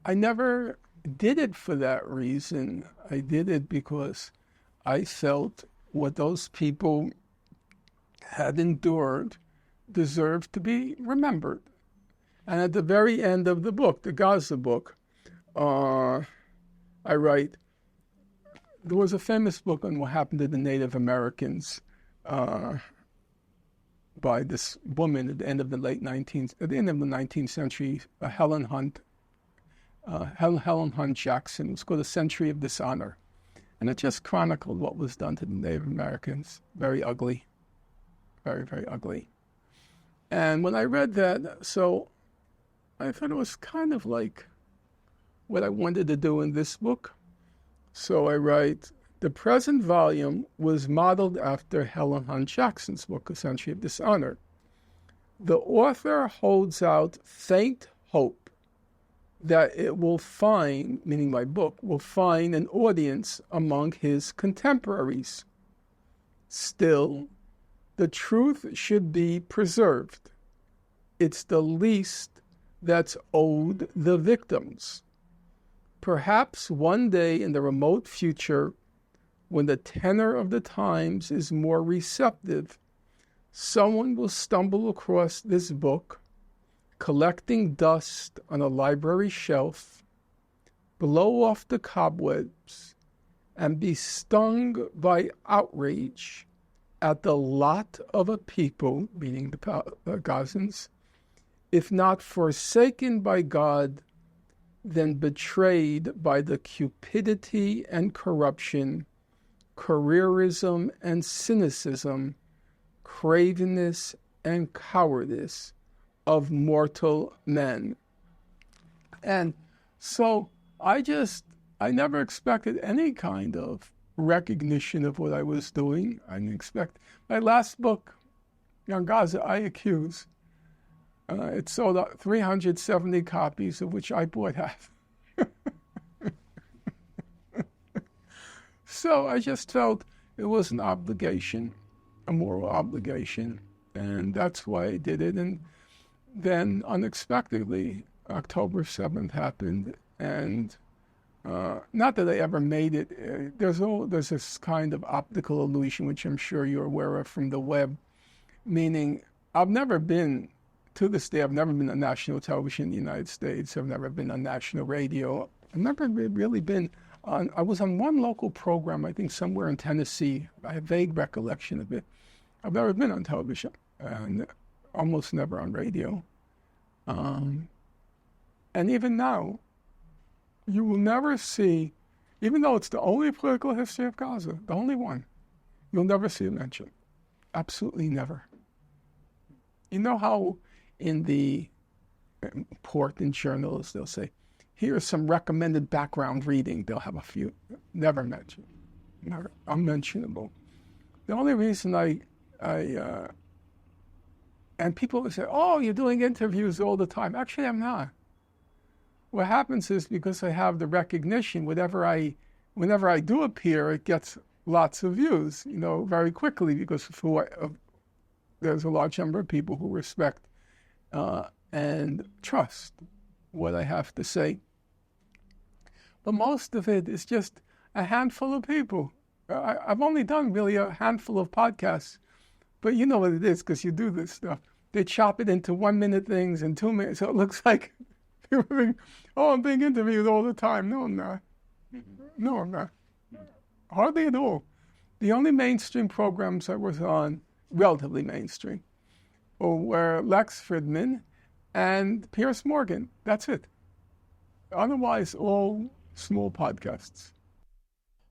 I never did it for that reason. I did it because I felt what those people had endured deserved to be remembered. And at the very end of the book, the Gaza book, I write, there was a famous book on what happened to the Native Americans by this woman at the end of the 19th century, Helen Hunt Jackson. It was called A Century of Dishonor. And it just chronicled what was done to the Native Americans. Very ugly. Very, very ugly. And when I read that, so I thought it was kind of like what I wanted to do in this book. So I write, the present volume was modeled after Helen Hunt Jackson's book, A Century of Dishonor. The author holds out faint hope that it will find, meaning my book, will find an audience among his contemporaries. Still, the truth should be preserved. It's the least that's owed the victims. Perhaps one day in the remote future, when the tenor of the times is more receptive, someone will stumble across this book, collecting dust on a library shelf, blow off the cobwebs, and be stung by outrage at the lot of a people, meaning the Gazans, if not forsaken by God, then betrayed by the cupidity and corruption, careerism and cynicism, cravenness and cowardice of mortal men. And so I never expected any kind of recognition of what I was doing. I didn't expect. My last book on Gaza, I Accuse, it sold out 370 copies, of which I bought half. So I just felt it was an obligation, a moral obligation, and that's why I did it. And then unexpectedly, October 7th happened, and not that I ever made it. There's this kind of optical illusion, which I'm sure you're aware of from the web, meaning to this day, I've never been on national television in the United States. I've never been on national radio. I've never really been on, I was on one local program, I think somewhere in Tennessee. I have vague recollection of it. I've never been on television, and almost never on radio. And even now, you will never see, even though it's the only political history of Gaza, the only one, you'll never see it mentioned. Absolutely never. You know how in the important journals, they'll say, here's some recommended background reading. They'll have a few. Never mentioned. Never. Unmentionable. The only reason and people will say, oh, you're doing interviews all the time. Actually, I'm not. What happens is because I have the recognition, whenever I do appear, it gets lots of views, very quickly, because there's a large number of people who respect and trust what I have to say. But most of it is just a handful of people. I've only done really a handful of podcasts, but you know what it is because you do this stuff. They chop it into 1 minute things and 2 minutes, so it looks like people think, oh, I'm being interviewed all the time. No, I'm not. No, I'm not. Hardly at all. The only mainstream programs I was on, relatively mainstream, were Lex Fridman and Piers Morgan. That's it. Otherwise, all small podcasts.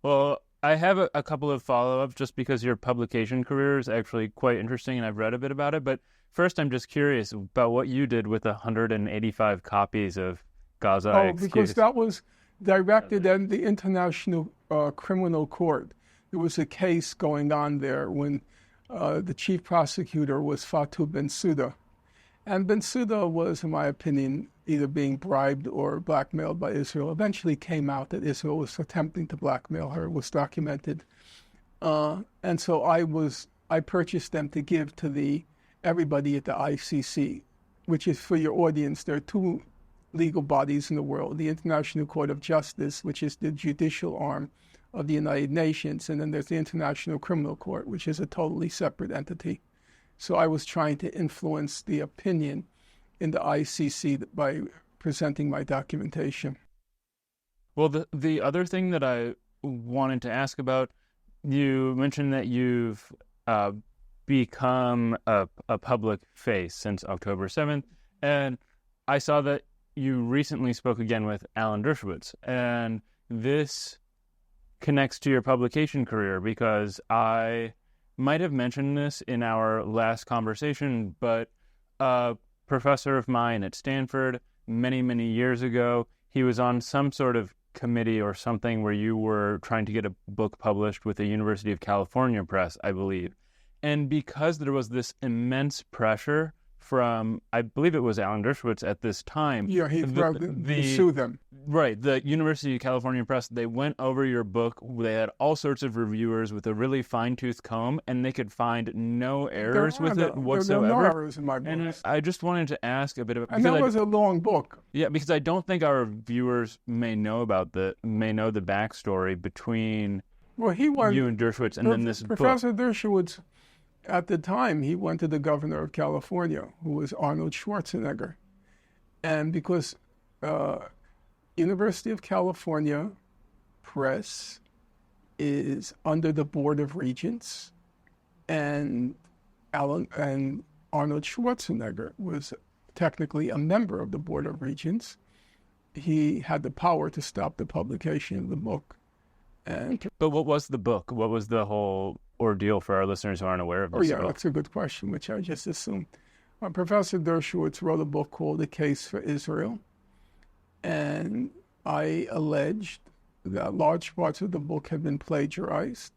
Well, I have a couple of follow-ups just because your publication career is actually quite interesting and I've read a bit about it. But first, I'm just curious about what you did with 185 copies of Gaza Excuse. Because that was directed at the International Criminal Court. There was a case going on there when the chief prosecutor was Fatou Bensouda. And Bensouda was, in my opinion, either being bribed or blackmailed by Israel. Eventually came out that Israel was attempting to blackmail her. It was documented. And so I purchased them to give to everybody at the ICC, which is, for your audience, there are two legal bodies in the world: the International Court of Justice, which is the judicial arm of the United Nations, and then there's the International Criminal Court, which is a totally separate entity. So I was trying to influence the opinion in the ICC by presenting my documentation. Well, the other thing that I wanted to ask about, you mentioned that you've become a public face since October 7th, and I saw that you recently spoke again with Alan Dershowitz, and this connects to your publication career because I might have mentioned this in our last conversation, but a professor of mine at Stanford many, many years ago, he was on some sort of committee or something where you were trying to get a book published with the University of California Press, I believe. And because there was this immense pressure from, I believe it was Alan Dershowitz at this time. Yeah, he sued them. Right. The University of California Press, they went over your book. They had all sorts of reviewers with a really fine-tooth comb, and they could find no errors with it whatsoever. There are no errors in my book. And I just wanted to ask a bit about... And that was a long book. Yeah, because I don't think our viewers may know the backstory between you and Dershowitz and then this Professor book. Dershowitz, at the time, he went to the governor of California, who was Arnold Schwarzenegger. And because University of California Press is under the Board of Regents, and Arnold Schwarzenegger was technically a member of the Board of Regents, he had the power to stop the publication of the book. But what was the book? What was the whole ordeal for our listeners who aren't aware of this? Oh, yeah, that's a good question, which I just assumed. Professor Dershowitz wrote a book called The Case for Israel, and I alleged that large parts of the book had been plagiarized,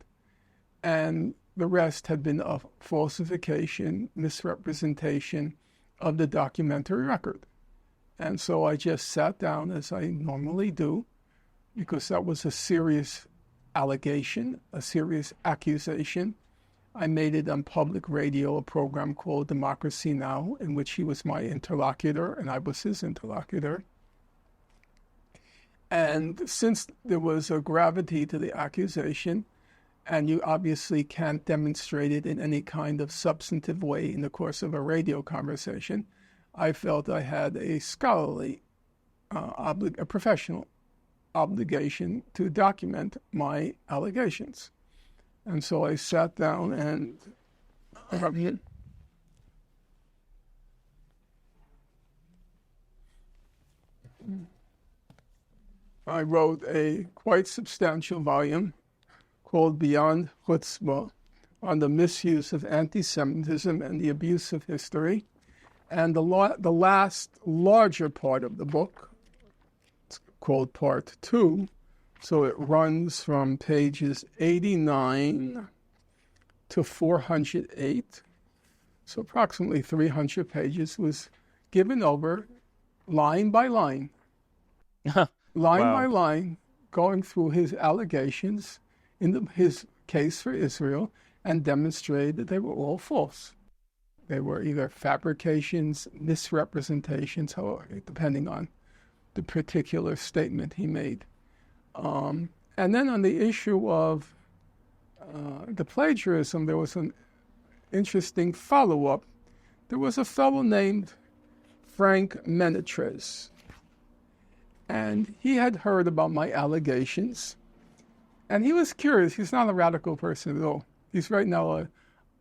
and the rest had been a falsification, misrepresentation of the documentary record. And so I just sat down, as I normally do, because that was a serious allegation, a serious accusation. I made it on public radio, a program called Democracy Now!, in which he was my interlocutor and I was his interlocutor. And since there was a gravity to the accusation, and you obviously can't demonstrate it in any kind of substantive way in the course of a radio conversation, I felt I had a scholarly, a professional obligation to document my allegations. And so I sat down and I wrote a quite substantial volume called Beyond Chutzpah on the misuse of anti-Semitism and the abuse of history. And the last larger part of the book, it's called Part 2, so it runs from pages 89 to 408, so approximately 300 pages, was given over line by line, by line, going through his allegations in his case for Israel and demonstrated that they were all false. They were either fabrications, misrepresentations, depending on the particular statement he made. And then on the issue of the plagiarism, there was an interesting follow-up. There was a fellow named Frank Menetrez, and he had heard about my allegations, and he was curious. He's not a radical person at all. He's right now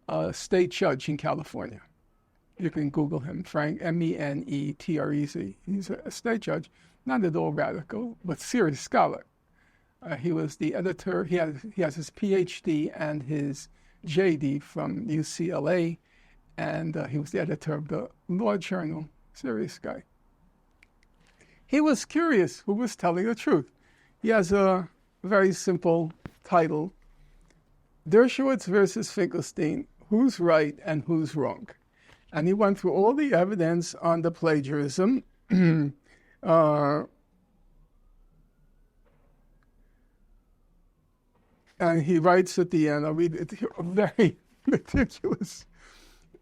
a state judge in California. You can Google him, Frank, Menetrez. He's a state judge, not at all radical, but serious scholar. He was the editor. He has his PhD and his JD from UCLA, and he was the editor of the Law Journal. Serious guy. He was curious who was telling the truth. He has a very simple title, Dershowitz versus Finkelstein, Who's Right and Who's Wrong? And he went through all the evidence on the plagiarism. And he writes at the end, I'll read it, a very meticulous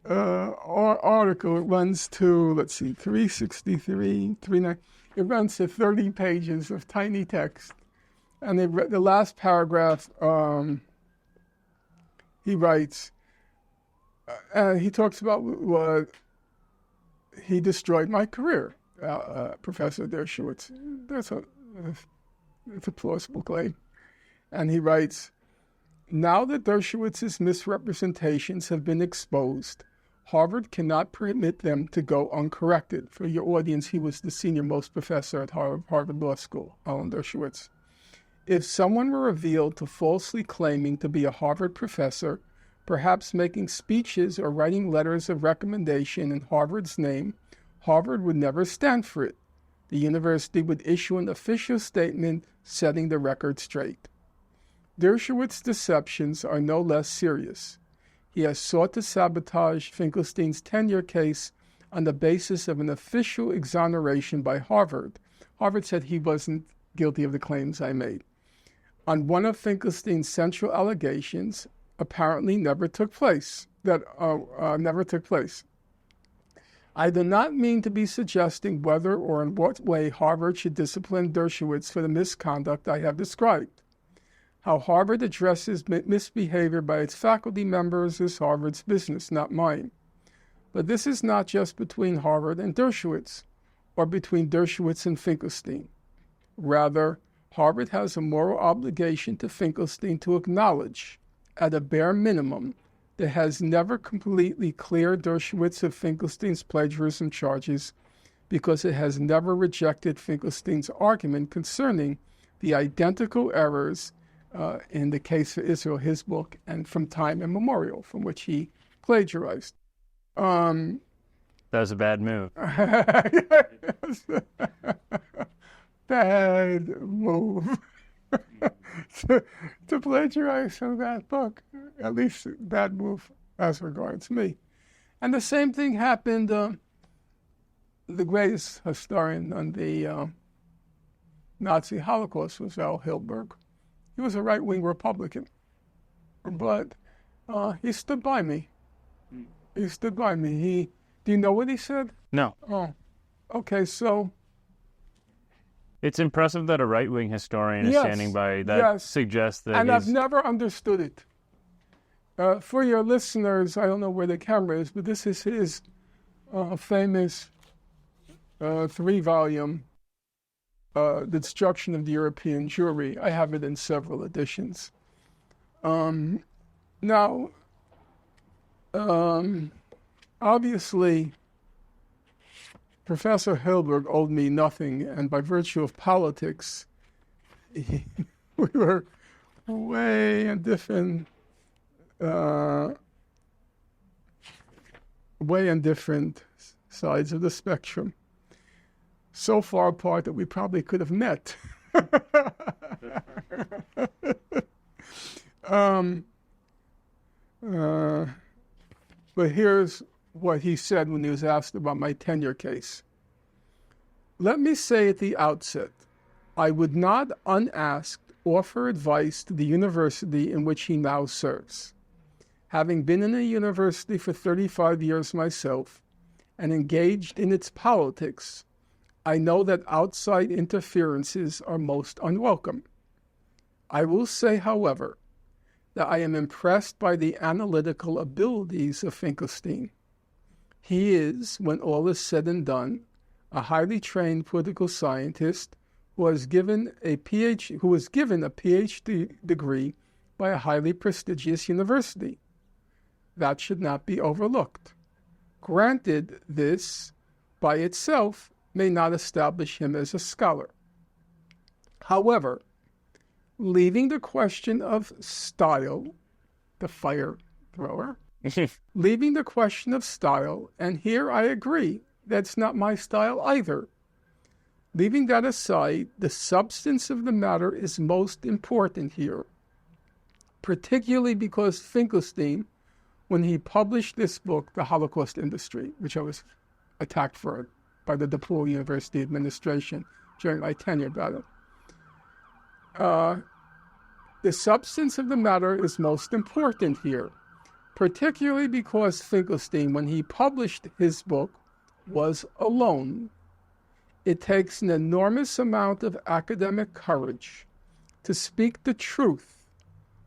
article. It runs to, 363, 39. It runs to 30 pages of tiny text. And the last paragraph, he writes, and he talks about what he destroyed my career, Professor Dershowitz. It's a plausible claim. And he writes, now that Dershowitz's misrepresentations have been exposed, Harvard cannot permit them to go uncorrected. For your audience, he was the senior-most professor at Harvard Law School, Alan Dershowitz. If someone were revealed to falsely claiming to be a Harvard professor, perhaps making speeches or writing letters of recommendation in Harvard's name, Harvard would never stand for it. The university would issue an official statement setting the record straight. Dershowitz's deceptions are no less serious. He has sought to sabotage Finkelstein's tenure case on the basis of an official exoneration by Harvard. Harvard said he wasn't guilty of the claims I made. On one of Finkelstein's central allegations, apparently never took place. I do not mean to be suggesting whether or in what way Harvard should discipline Dershowitz for the misconduct I have described. How Harvard addresses misbehavior by its faculty members is Harvard's business, not mine. But this is not just between Harvard and Dershowitz, or between Dershowitz and Finkelstein. Rather, Harvard has a moral obligation to Finkelstein to acknowledge, at a bare minimum, that has never completely cleared Dershowitz of Finkelstein's plagiarism charges because it has never rejected Finkelstein's argument concerning the identical errors in the case for Israel, his book, and from time immemorial, from which he plagiarized. That was a bad move. Bad move. to plagiarize from that book, at least bad move as regards me. And the same thing happened, the greatest historian on the Nazi Holocaust was Al Hilberg. He was a right-wing Republican, but he stood by me. He stood by me. Do you know what he said? No. Oh, okay, so... It's impressive that a right-wing historian is standing by. That suggests that and I've never understood it. For your listeners, I don't know where the camera is, but this is his famous 3-volume The Destruction of the European Jewry. I have it in several editions. Now, obviously, Professor Hilberg owed me nothing, and by virtue of politics, we were way on different sides of the spectrum. So far apart that we probably could have met. But here's what he said when he was asked about my tenure case. Let me say at the outset, I would not unasked offer advice to the university in which he now serves. Having been in a university for 35 years myself and engaged in its politics, I know that outside interferences are most unwelcome. I will say, however, that I am impressed by the analytical abilities of Finkelstein. He is, when all is said and done, a highly trained political scientist who was given a PhD degree by a highly prestigious university. That should not be overlooked. Granted, this by itself may not establish him as a scholar. However, leaving the question of style, the fire thrower, leaving the question of style, and here I agree, that's not my style either. Leaving that aside, the substance of the matter is most important here, particularly because Finkelstein, when he published this book, The Holocaust Industry, which I was attacked for by the DePaul University administration during my tenure about it, the substance of the matter is most important here, particularly because Finkelstein, when he published his book, was alone. It takes an enormous amount of academic courage to speak the truth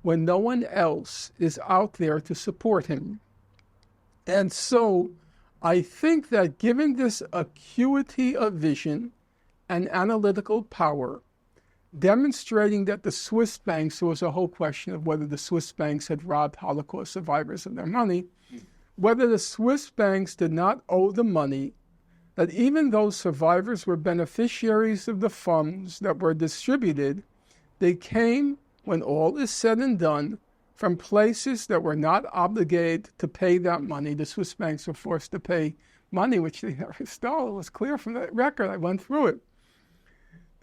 when no one else is out there to support him. And so I think that given this acuity of vision and analytical power, demonstrating that the Swiss banks, there was a whole question of whether the Swiss banks had robbed Holocaust survivors of their money, whether the Swiss banks did not owe the money, that even though survivors were beneficiaries of the funds that were distributed, they came, when all is said and done, from places that were not obligated to pay that money. The Swiss banks were forced to pay money, which they never stole. It was clear from the record. I went through it.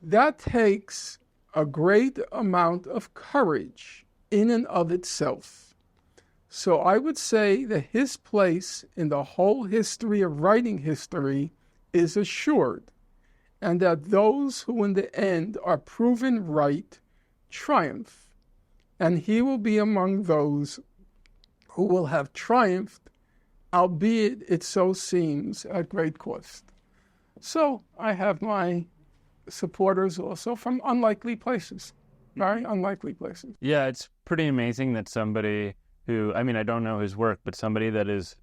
That takes a great amount of courage in and of itself. So I would say that his place in the whole history of writing history is assured, and that those who in the end are proven right triumph, and he will be among those who will have triumphed, albeit it so seems at great cost. So I have my supporters also from unlikely places, very unlikely places. Yeah, it's pretty amazing that somebody who, I mean, I don't know his work, but somebody that is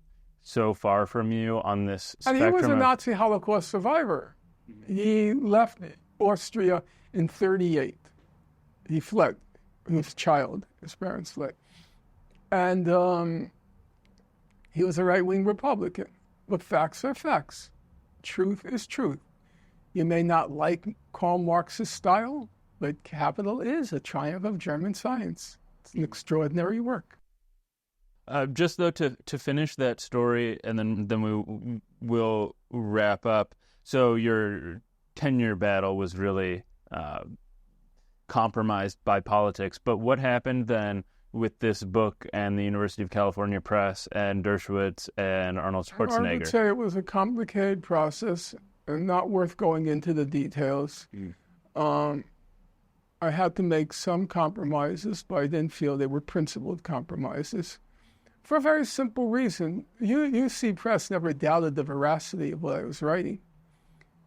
so far from you on this spectrum. And he was a Nazi Holocaust survivor. He left Austria in 1938. He fled. He was a child. His parents fled. And he was a right-wing Republican. But facts are facts. Truth is truth. You may not like Karl Marx's style, but Capital is a triumph of German science. It's an extraordinary work. Just though to finish that story, and then we will wrap up. So your tenure battle was really compromised by politics. But what happened then with this book and the University of California Press and Dershowitz and Arnold Schwarzenegger? I would say it was a complicated process and not worth going into the details. I had to make some compromises, but I didn't feel they were principled compromises. For a very simple reason. UC Press never doubted the veracity of what I was writing.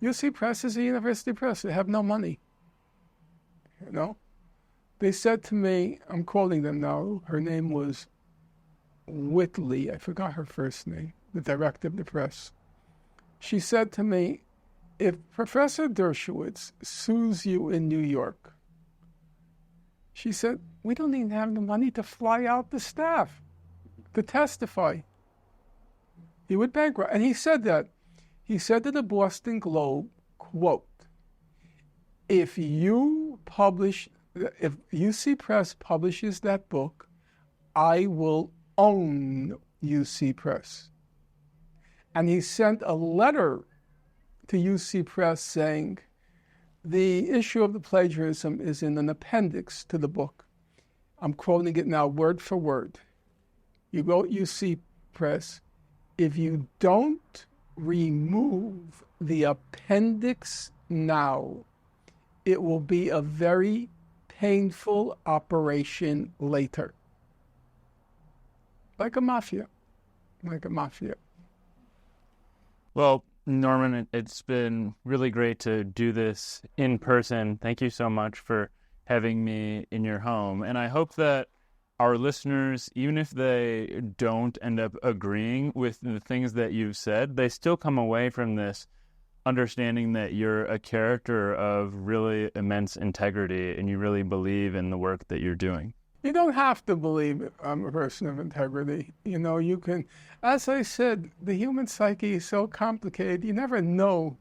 UC Press is a university press. They have no money. You know? They said to me, I'm quoting them now, her name was Whitley. I forgot her first name, the director of the press. She said to me, if Professor Dershowitz sues you in New York, she said, we don't even have the money to fly out the staff to testify. He would bankrupt. And he said that. He said to the Boston Globe, quote, if UC Press publishes that book, I will own UC Press. And he sent a letter to UC Press saying, the issue of the plagiarism is in an appendix to the book. I'm quoting it now word for word. You go to UC Press, if you don't remove the appendix now, it will be a very painful operation later. Like a mafia. Well, Norman, it's been really great to do this in person. Thank you so much for having me in your home. And I hope that our listeners, even if they don't end up agreeing with the things that you've said, they still come away from this understanding that you're a character of really immense integrity and you really believe in the work that you're doing. You don't have to believe I'm a person of integrity. You can, as I said, the human psyche is so complicated. You never know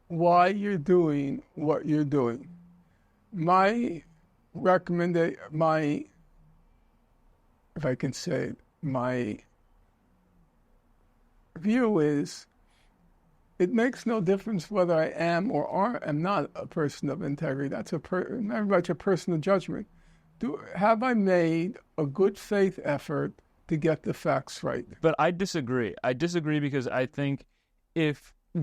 why you're doing what you're doing. My recommendation, if I can say it, my view is it makes no difference whether I am or am not a person of integrity. That's very much a personal judgment. Have I made a good faith effort to get the facts right? But I disagree. I disagree because I think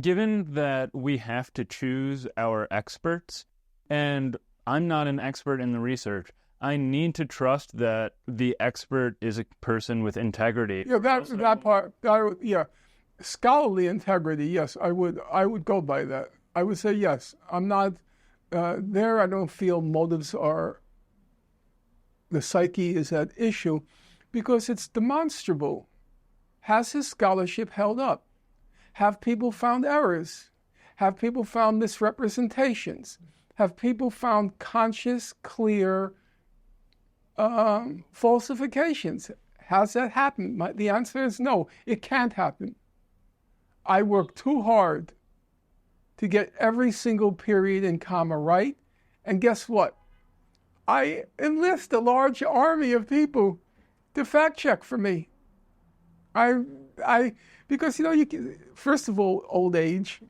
given that we have to choose our experts, and I'm not an expert in the research, I need to trust that the expert is a person with integrity. Yeah, that part. Yeah, scholarly integrity. Yes, I would go by that. I would say yes. I'm not there. I don't feel motives are. The psyche is at issue because it's demonstrable. Has his scholarship held up? Have people found errors? Have people found misrepresentations? Have people found conscious, clear falsifications? Has that happened? The answer is no, it can't happen. I worked too hard to get every single period and comma right, and guess what? I enlist a large army of people to fact check for me. Because first of all, old age,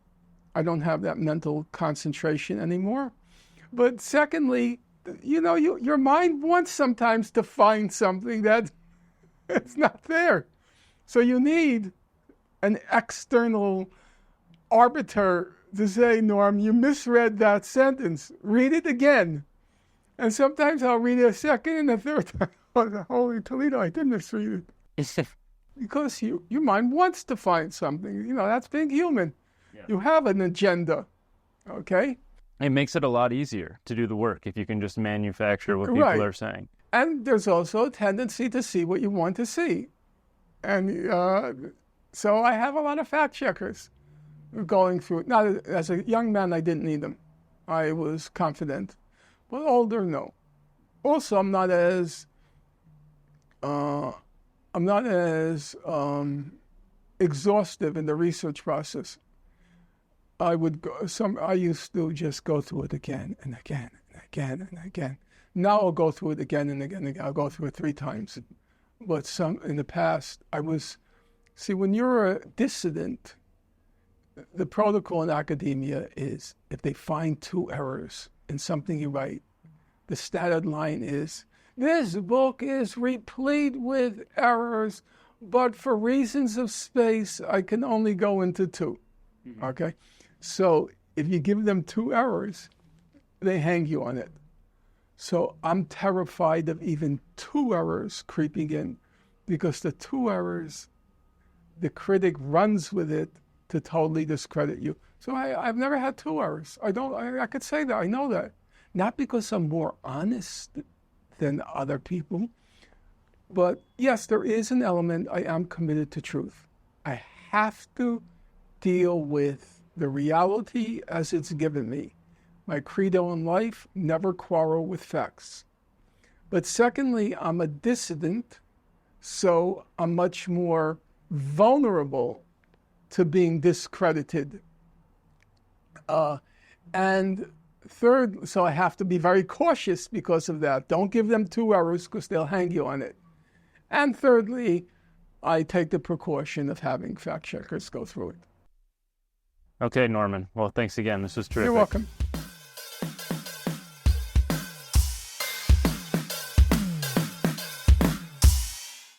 I don't have that mental concentration anymore. But secondly, your mind wants sometimes to find something that it's not there. So you need an external arbiter to say, Norm, you misread that sentence. Read it again. And sometimes I'll read it a second and a third time. Oh, holy Toledo, I did misread it. Because your mind wants to find something. That's being human. Yeah. You have an agenda, okay? It makes it a lot easier to do the work if you can just manufacture what people are saying. And there's also a tendency to see what you want to see. And so I have a lot of fact checkers going through it. Now, as a young man, I didn't need them. I was confident. But older, no. Also, I'm not as exhaustive in the research process. I used to just go through it again and again and again and again. Now I'll go through it again and again and again. I'll go through it 3 times. But in the past, when you're a dissident, the protocol in academia is if they find 2 errors in something you write, the standard line is, this book is replete with errors, but for reasons of space, I can only go into 2. Mm-hmm. Okay? So if you give them 2 errors, they hang you on it. So I'm terrified of even 2 errors creeping in, because the 2 errors, the critic runs with it to totally discredit you. So I've never had 2 errors. I could say that. I know that. Not because I'm more honest than other people, but yes, there is an element. I am committed to truth. I have to deal with the reality as it's given me. My credo in life, never quarrel with facts. But secondly, I'm a dissident, so I'm much more vulnerable to being discredited. And third, so I have to be very cautious because of that. Don't give them 2 errors because they'll hang you on it. And thirdly, I take the precaution of having fact checkers go through it. Okay, Norman. Well, thanks again. This was terrific. You're welcome.